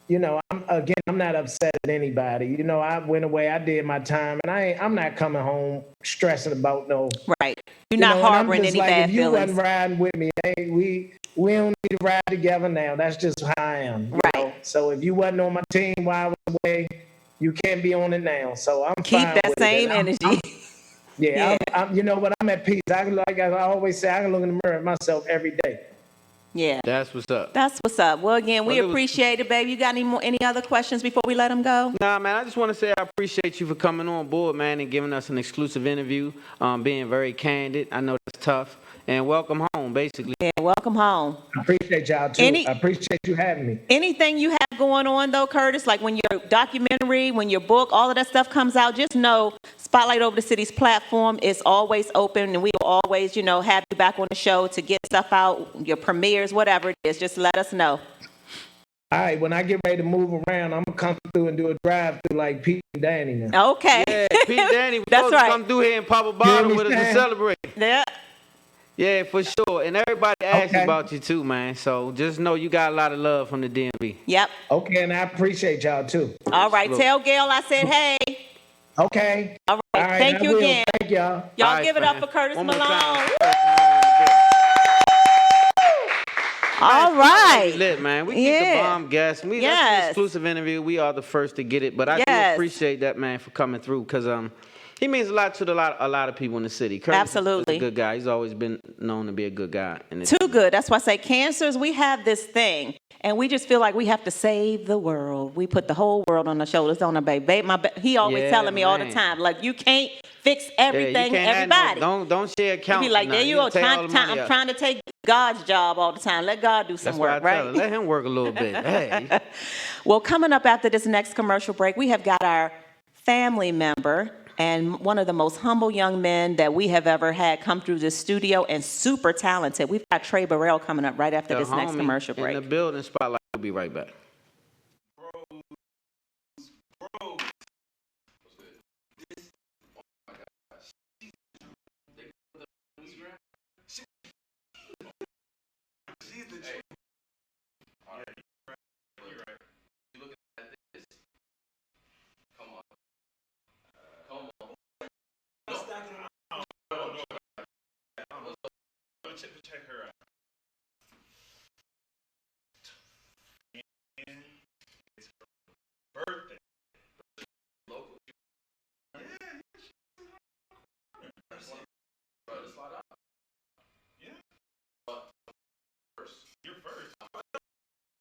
you know, I'm not upset at anybody. You know, I went away, I did my time, and I'm not coming home stressing about no. Right. You're not harboring any bad if you feelings. wasn't riding with me, hey, we don't need to ride together now. That's just how I am. You know? So if you wasn't on my team while I was away, you can't be on it now. So I'm Keep fine that with same it. energy. I'm you know what, I'm at peace. I always say, I can look in the mirror at myself every day. Yeah. That's what's up. That's what's up. Well, again, we appreciate it, baby. You got any other questions before we let him go? Nah, man, I just want to say I appreciate you for coming on board, man, and giving us an exclusive interview, being very candid. I know that's tough. And welcome home, basically. Yeah, welcome home. I appreciate y'all, too. I appreciate you having me. Anything you have going on, though, Curtis, like when your documentary, when your book, all of that stuff comes out, just know Spotlight Over the City's platform is always open, and we will always, you know, have you back on the show to get stuff out, your premieres, whatever it is. Just let us know. All right, when I get ready to move around, I'm going to come through and do a drive-through like Pete and Danny now. Okay. Yeah, Pete and Danny, That's right. Come through here and pop a bottle with us and celebrate. Yeah. Yeah, for sure. And everybody asks about you too, man. So just know you got a lot of love from the DMV. Yep. Okay, and I appreciate y'all too. All right, tell Gail I said hey. Okay. All right, thank you again. Thank y'all. Y'all give it up for Curtis Malone. All right. Lit, man. We keep the bomb guests. That's an exclusive interview. We are the first to get it. But I do appreciate that, man, for coming through, because he means a lot to a lot of people in the city. Curtis Absolutely. is a good guy. He's always been known to be a good guy. Too good. That's why I say cancers, we have this thing, and we just feel like we have to save the world. We put the whole world on our shoulders, don't we, babe? He always telling me all the time, like, you can't fix everything, everybody. Don't share accounts. Be like, there you go. I'm trying to take God's job all the time. Let God do some work, right? Let him work a little bit. Hey. Well, coming up after this next commercial break, we have got our family member and one of the most humble young men that we have ever had come through this studio, and super talented. We've got Tre Burwell coming up right after this next commercial break. In the building, Spotlight. We'll be right back. Check her out. And it's her birthday. Local. Yeah, yeah. First. You're first.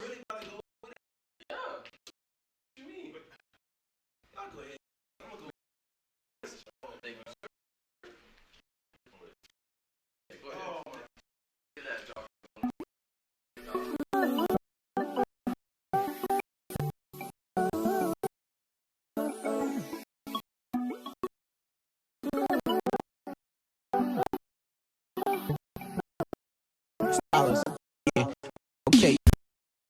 Really about to go with it? Yeah. What you mean? I'll go ahead. I'm gonna go. Go ahead. Oh, Okay,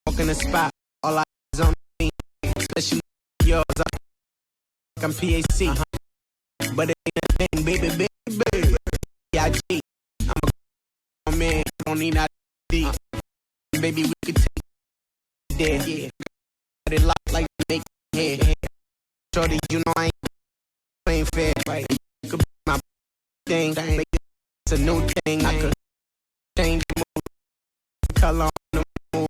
walk in the spot, all eyes on me, especially yours. I'm PAC, but it ain't a thing, baby. Yeah, I'm a man, don't need not D. Baby, we could take it there. Yeah, got it locked like make head. Shorty, you know I ain't fair. Right, you could be my thing, make it's a new thing. I could change the move, color on the move,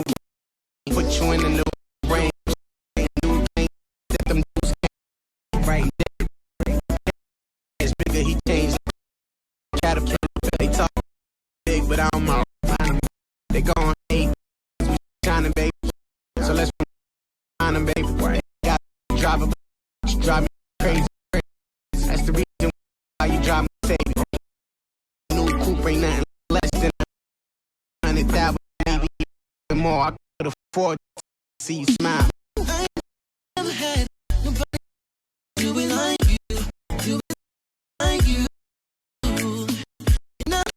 put you in a new range, new thing that them dudes can't. Right, it's bigger, he changed. Caterpillar, they talk big, but I don't know. They gon' hate, we shining, baby. So let's find them, baby. Right, got drive me crazy. That's the reason why you drive me crazy. New coupe ain't nothing less than 100,000, maybe even more. I could afford to see you smile. I never had nobody do it like you, do it like you. Not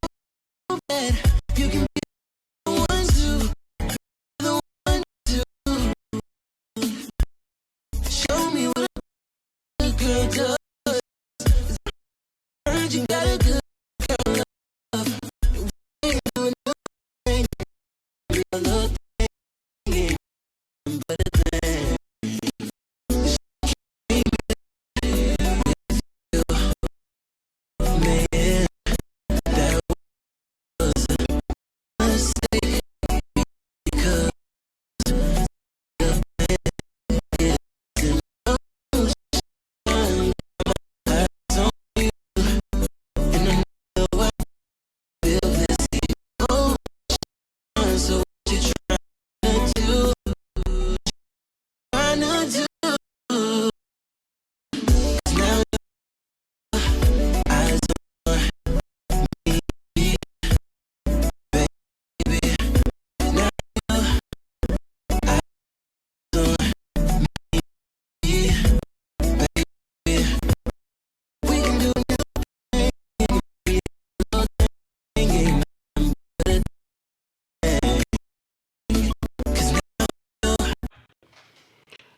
bad, you can be the one to, heard you got a good girl love. We ain't doing nothing. A little thing, but a thing. Man, that was a mistake because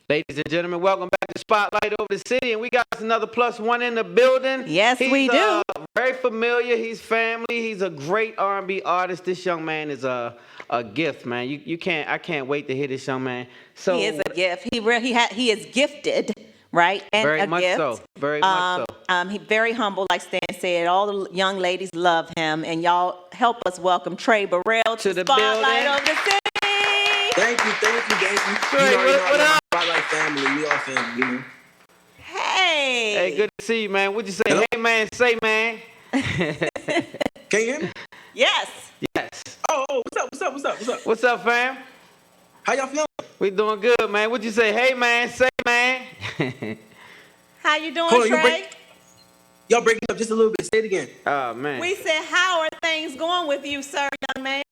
Ladies and gentlemen, welcome back to Spotlight Over the City, and we got another +1 in the building. Yes, we do. Very familiar. He's family. He's a great R&B artist. This young man is a gift, man. I can't wait to hear this young man. So he is a gift. He is gifted, right? And very a much gift. so. Very much so. He's very humble, like Stan said. All the young ladies love him, and y'all help us welcome Tre Burwell to the Spotlight building. Over the City. Thank you. Trey, what up? Spotlight family, we all family, you know. Hey. Hey, good to see you, man. What'd you say? Hello? Hey, man, say, man. Can you hear me? Yes. Yes. Oh, what's up? What's up, fam? How y'all feeling? We doing good, man. What'd you say? Hey, man, say, man. How you doing, Hold on, Trey? y'all breaking up just a little bit. Say it again. Oh, man. We said, how are things going with you, sir, young man?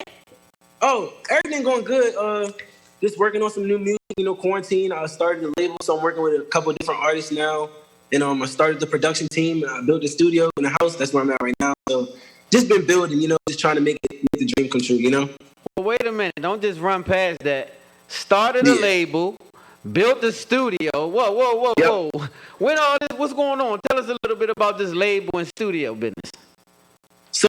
Oh, everything going good. Just working on some new music, quarantine. I started the label, so I'm working with a couple of different artists now. And I started the production team. I built a studio in the house. That's where I'm at right now. So just been building, just trying to make the dream come true, Well, wait a minute. Don't just run past that. Started a label, built the studio. Whoa. When all this, what's going on? Tell us a little bit about this label and studio business. So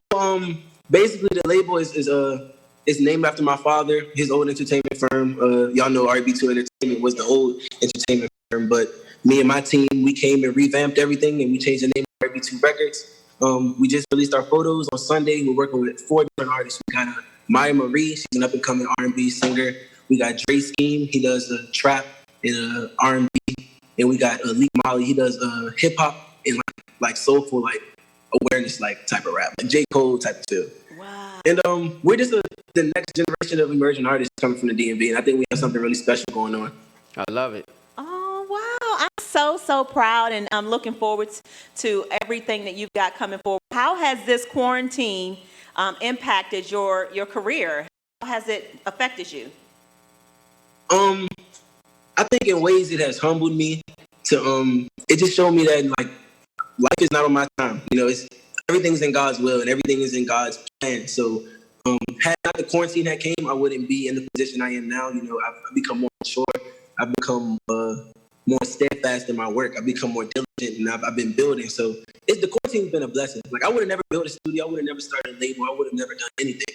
basically the label is named after my father, his old entertainment firm. Y'all know RB2 Entertainment was the old entertainment firm, but me and my team, we came and revamped everything, and we changed the name to RB2 Records. We just released our photos on Sunday. We're working with 4 different artists. We got Maya Marie, she's an up-and-coming R&B singer. We got Dre Scheme, he does trap and R&B. And we got Lee Molly, he does hip-hop and like soulful, like awareness like type of rap, like J. Cole type of feel. Wow. And we're just the next generation of emerging artists coming from the DMV, and I think we have something really special going on. I love it. Oh, wow. I'm so proud, and I'm looking forward to everything that you've got coming forward. How has this quarantine impacted your career? How has it affected you? I think in ways it has humbled me to it just showed me that like life is not on my time. It's everything's in God's will and everything is in God's plan. So had not the quarantine that came, I wouldn't be in the position I am now. I've become more mature. I've become more steadfast in my work. I've become more diligent, and I've been building. So the quarantine's been a blessing. Like I would have never built a studio. I would have never started a label. I would have never done anything.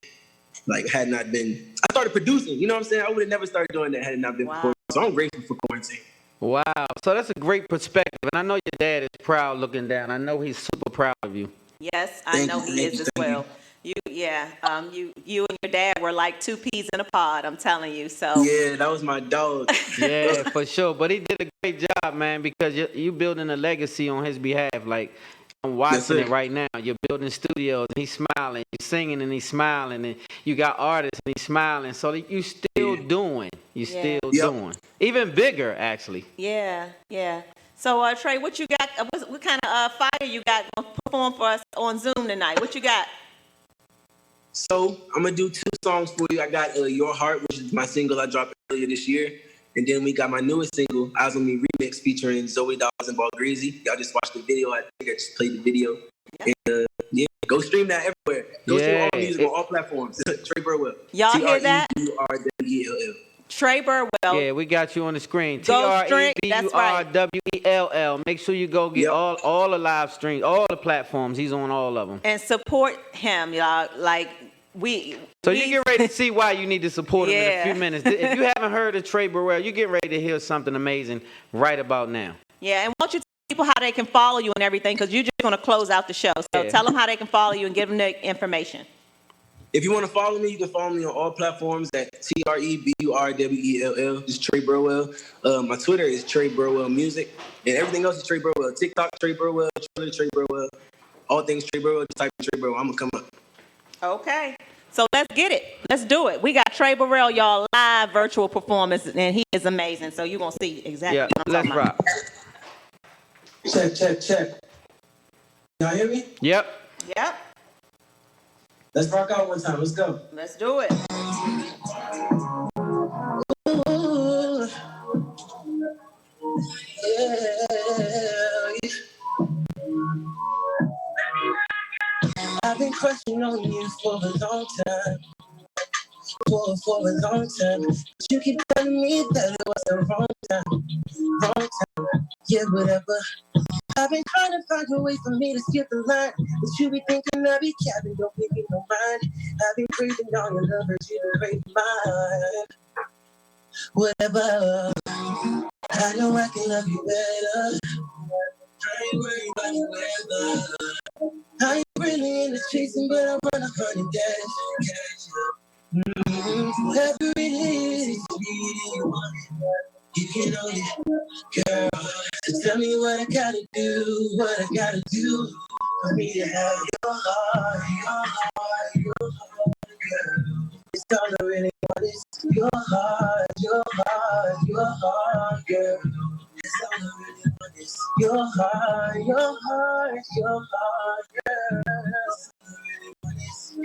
Like had not been, I started producing. You know what I'm saying? I would have never started doing that had it not been for quarantine. So I'm grateful for quarantine. Wow. So that's a great perspective. And I know your dad is proud looking down. I know he's super proud of you. Yes, I know he is as well. You and your dad were like 2 peas in a pod, I'm telling you. So yeah, that was my dog. Yeah, for sure. But he did a great job, man, because you building a legacy on his behalf. Like I'm watching it right now. You're building studios, and he's smiling. You're singing, and he's smiling. And you got artists, and he's smiling. So you still doing. You still doing. Even bigger, actually. Yeah. So Tre, what you got? What kind of fire you got going to perform for us on Zoom tonight? What you got? So I'm gonna do 2 songs for you. I got Your Heart, which is my single I dropped earlier this year. And then we got my newest single, Eyes on Me Remix, featuring Zoe Dawes and Ball Greasy. Y'all just watched the video. I think I just played the video. And go stream that everywhere. Go stream all music on all platforms. Tre Burwell. Y'all hear that? Trewell. Tre Burwell. Yeah, we got you on the screen. Go Strict, that's right. TreBurwell. Make sure you go get all the live streams, all the platforms. He's on all of them. And support him, y'all. Like, So you get ready to see why you need to support him in a few minutes. If you haven't heard of Tre Burwell, you're getting ready to hear something amazing right about now. Yeah, and won't you tell people how they can follow you and everything, because you're just going to close out the show. So tell them how they can follow you and give them the information. If you want to follow me, you can follow me on all platforms at TreBurwell. Just Tre Burwell. My Twitter is Tre Burwell Music, and everything else is Tre Burwell. TikTok, Tre Burwell. Twitter, Tre Burwell. All things Tre Burwell. Just type in Tre Burwell. I'm gonna come up. Okay, so let's get it. Let's do it. We got Tre Burwell, y'all, live virtual performance, and he is amazing. So you're gonna see exactly. Yeah, what I'm let's talking rock. Check, check, check. Y'all hear me? Yep. Yep. Let's rock out one time. Let's go. Let's do it. Ooh. Yeah. I've been crushing on you for a long time. For a long time. But you keep telling me that it was the wrong time. Wrong time. Yeah, whatever. I've been trying to find a way for me to skip the line. But you be thinking I be capping, don't give me no mind. I've been craving all your love, but you been craving mine. Whatever. I know I can love you better. I ain't worried about the weather. I ain't really into chasing, but I run 100 dash. Whatever it is, you can own it, girl. So tell me what I gotta do for me to have your heart, girl. It's all I really want is your heart, girl. It's all I really want is your heart, girl.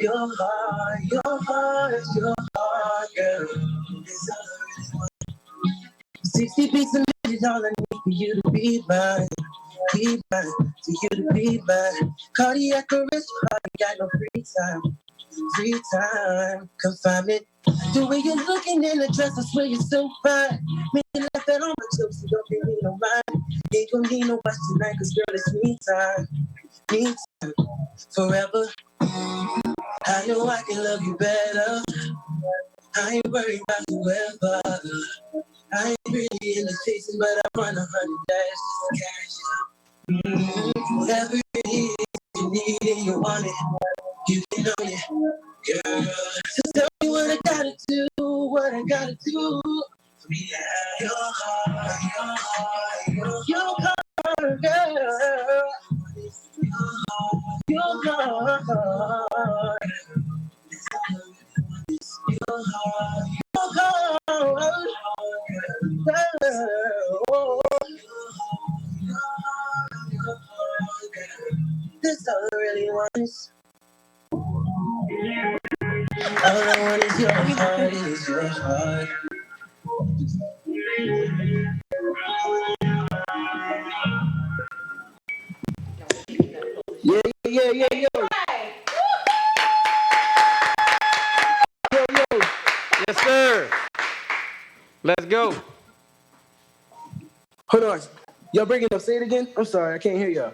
Your heart, girl. It's all I really want. 60 beats a minute, all I need for you to be mine. For you to be mine. Cardiac arrest, you hardly got no free time. Confinement. The way you're looking in the dress, I swear you're so fine. Make you left that on my toes, so don't give me no mind. Ain't gonna need no watch tonight, cause girl, it's me time. Forever. I know I can love you better. I ain't worried about the weather. I ain't really into chasing, but I run 100 dash just to cash up. Whatever it is you need and you want it, you can own it, girl. So tell me what I gotta do for me to have your heart, girl. Your heart, that's all I really want is. All I want is your heart, Yeah. Yes, sir. Let's go. Hold on. Y'all bring it up. Say it again. I'm sorry. I can't hear y'all.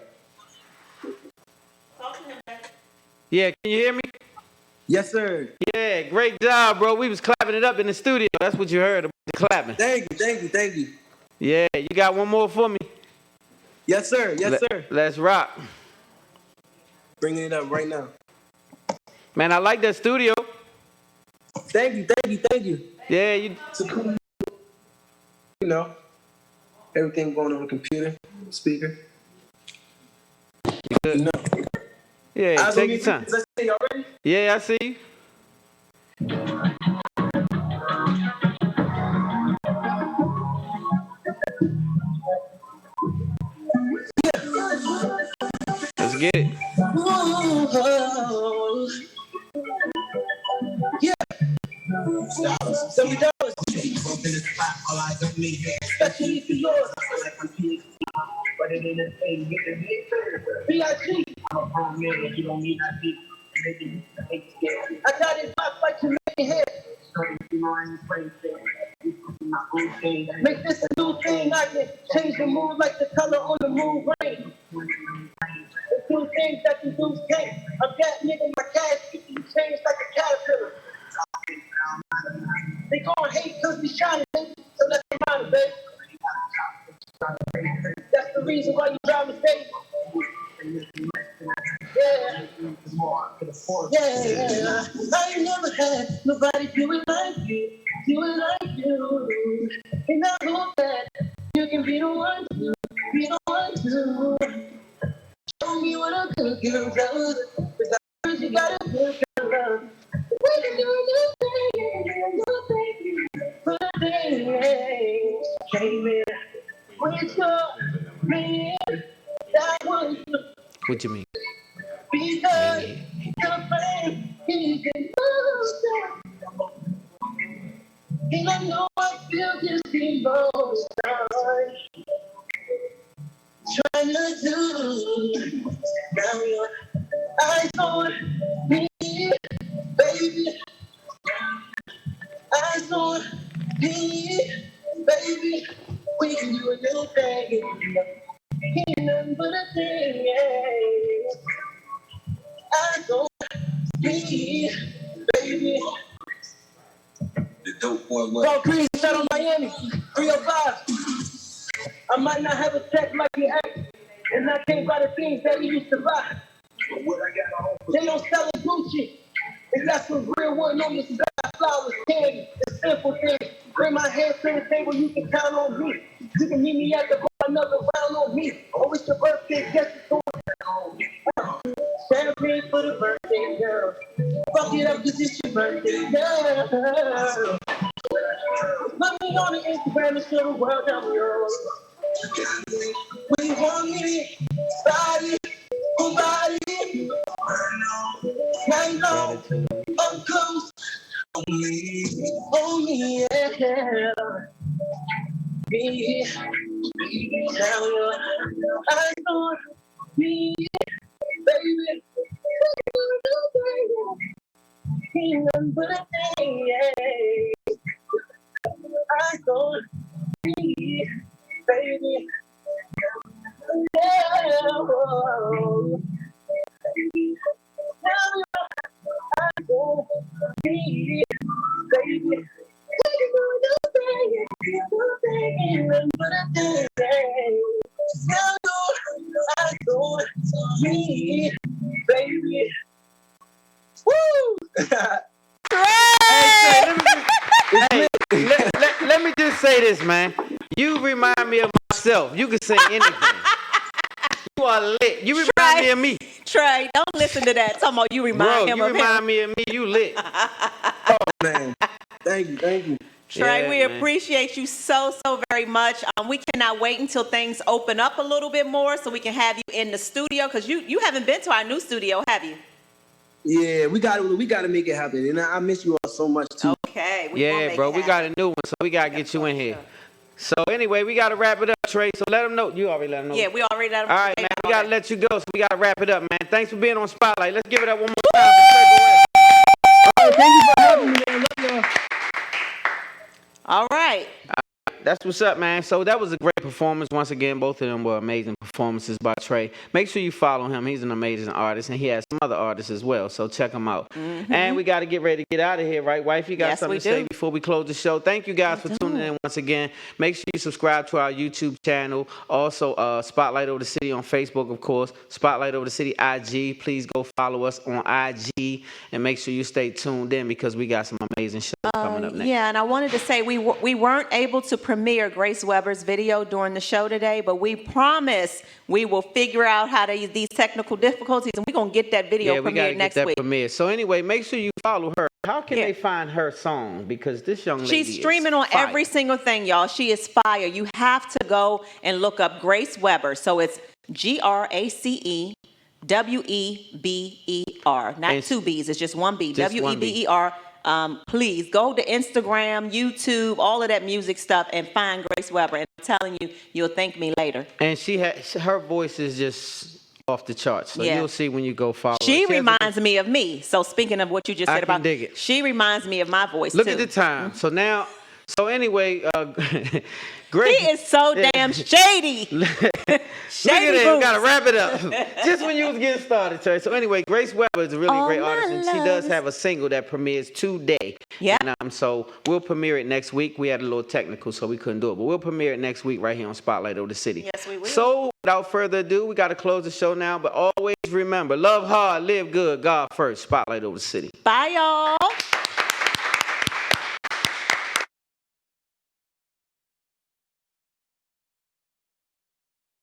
Yeah, can you hear me? Yes, sir. Yeah, great job, bro. We was clapping it up in the studio. That's what you heard about the clapping. Thank you. Yeah, you got one more for me? Yes, sir. Let's rock. Bringing it up right now. Man, I like that studio. Thank you. Yeah, It's a cool, everything going on the computer, speaker. Good. Yeah, take your time. Let's see, y'all ready? Yeah, I see you. Let's get it. Yeah. $70. Especially for yours. But it ain't a thing. B.I.G. I'm a grown man if you don't need that deep. I got it, my fight to make it hit. Make this a new thing. I can change the mood like the color on the moon rain. The two things that you do can't. I'm that nigga, my cash keep you changed like a caterpillar. They gon' hate cause we shining, baby. So let's be honest, baby. That's the reason why you drive me crazy. Yeah. Yeah. I ain't never had nobody do it like you. Do it like you. And I hope that you can be the one to, be the one to. Show me what a good girl does. Cause I heard you got a good girl love. We can do a new thing, good thing. Came in with your man. That was What you mean? because your friend is in motion. And I know I feel this emotion. Trying to do now your eyes on me, baby. Eyes on me, baby. We can do a new thing. Ain't nothing but a thing, yeah. Eyes on me, baby. The dope boy was. Bro, Green, shut on Miami, 305. I might not have a check like you asked, and I can't buy the things that you used to buy. They don't sell a Gucci. They got some real one on this bad flowers, candy, the simple things. Bring my hands to the table, you can count on me. You can meet me at the bar, another round on me. Oh, it's your birthday, guess it's going on. Champagne for the birthday, girl. Fuck it up, cause it's your birthday, girl. Put me on the Instagram and show the world I'm yours. We want me, body, body. Night long, up close, on me, yeah. Me, tell you, I know me, baby. Ain't nothing but a thing, yeah. I know me, baby. Yeah, whoa. I know me, baby. Ain't nothing but a thing, yeah. I know me, baby. Woo! Let me just say this, man. You remind me of myself. You can say anything. You are lit. You remind me of me. Trey, don't listen to that. Talking about you remind him of him. You remind me of me. You lit. Oh, man. Thank you. Trey, Yeah, we man. appreciate you so very much. We cannot wait until things open up a little bit more so we can have you in the studio, because you haven't been to our new studio, have you? Yeah, we got to make it happen, and I miss you all so much too. Okay. Yeah, bro, we got a new one, so we gotta get you in here. So anyway, we gotta wrap it up, Trey. So let them know. You already let them know. Yeah, we already let them know. All right, man. We gotta let you go, so we gotta wrap it up, man. Thanks for being on Spotlight. Let's give it up one more time for Tre Burwell. All right, thank you for having me, man. Love y'all. All right. That's what's up, man. So that was a great performance. Once again, both of them were amazing performances by Trey. Make sure you follow him. He's an amazing artist, and he has some other artists as well. So check him out. Mm-hmm. And we got to get ready to get out of here, right, wife? You got something to say before we close the show? Thank you guys for tuning in once again. Make sure you subscribe to our YouTube channel. Also, Spotlight Over the City on Facebook, of course. Spotlight Over the City IG. Please go follow us on IG, and make sure you stay tuned in because we got some amazing shows coming up next. Yeah, and I wanted to say we weren't able to premiere Grace Weber's video during the show today, but we promise we will figure out how to use these technical difficulties, and we're going to get that video premiered next week. Premiere. So anyway, make sure you follow her. How can they find her song? Because this young lady She's streaming on fire. every single thing, y'all. She is fire. You have to go and look up Grace Weber. So it's GraceWeber. Not two B's. It's just one B. WEBER. Please go to Instagram, YouTube, all of that music stuff, and find Grace Weber. And I'm telling you, you'll thank me later. And her voice is just off the charts. So you'll see when you go follow her. She reminds me of me. So speaking of what you just said about, she reminds me of my voice Look too. at the time. So now So anyway, He is so damn shady. Look at that. Gotta wrap it up. Just when you was getting started, Trey. So anyway, Grace Weber is a really great artist, and she does have a single that premieres today. Yeah. And so we'll premiere it next week. We had a little technical, so we couldn't do it, but we'll premiere it next week right here on Spotlight Over the City. Yes, we will. So without further ado, we got to close the show now, but always remember, love hard, live good, God first. Spotlight Over the City. Bye, y'all.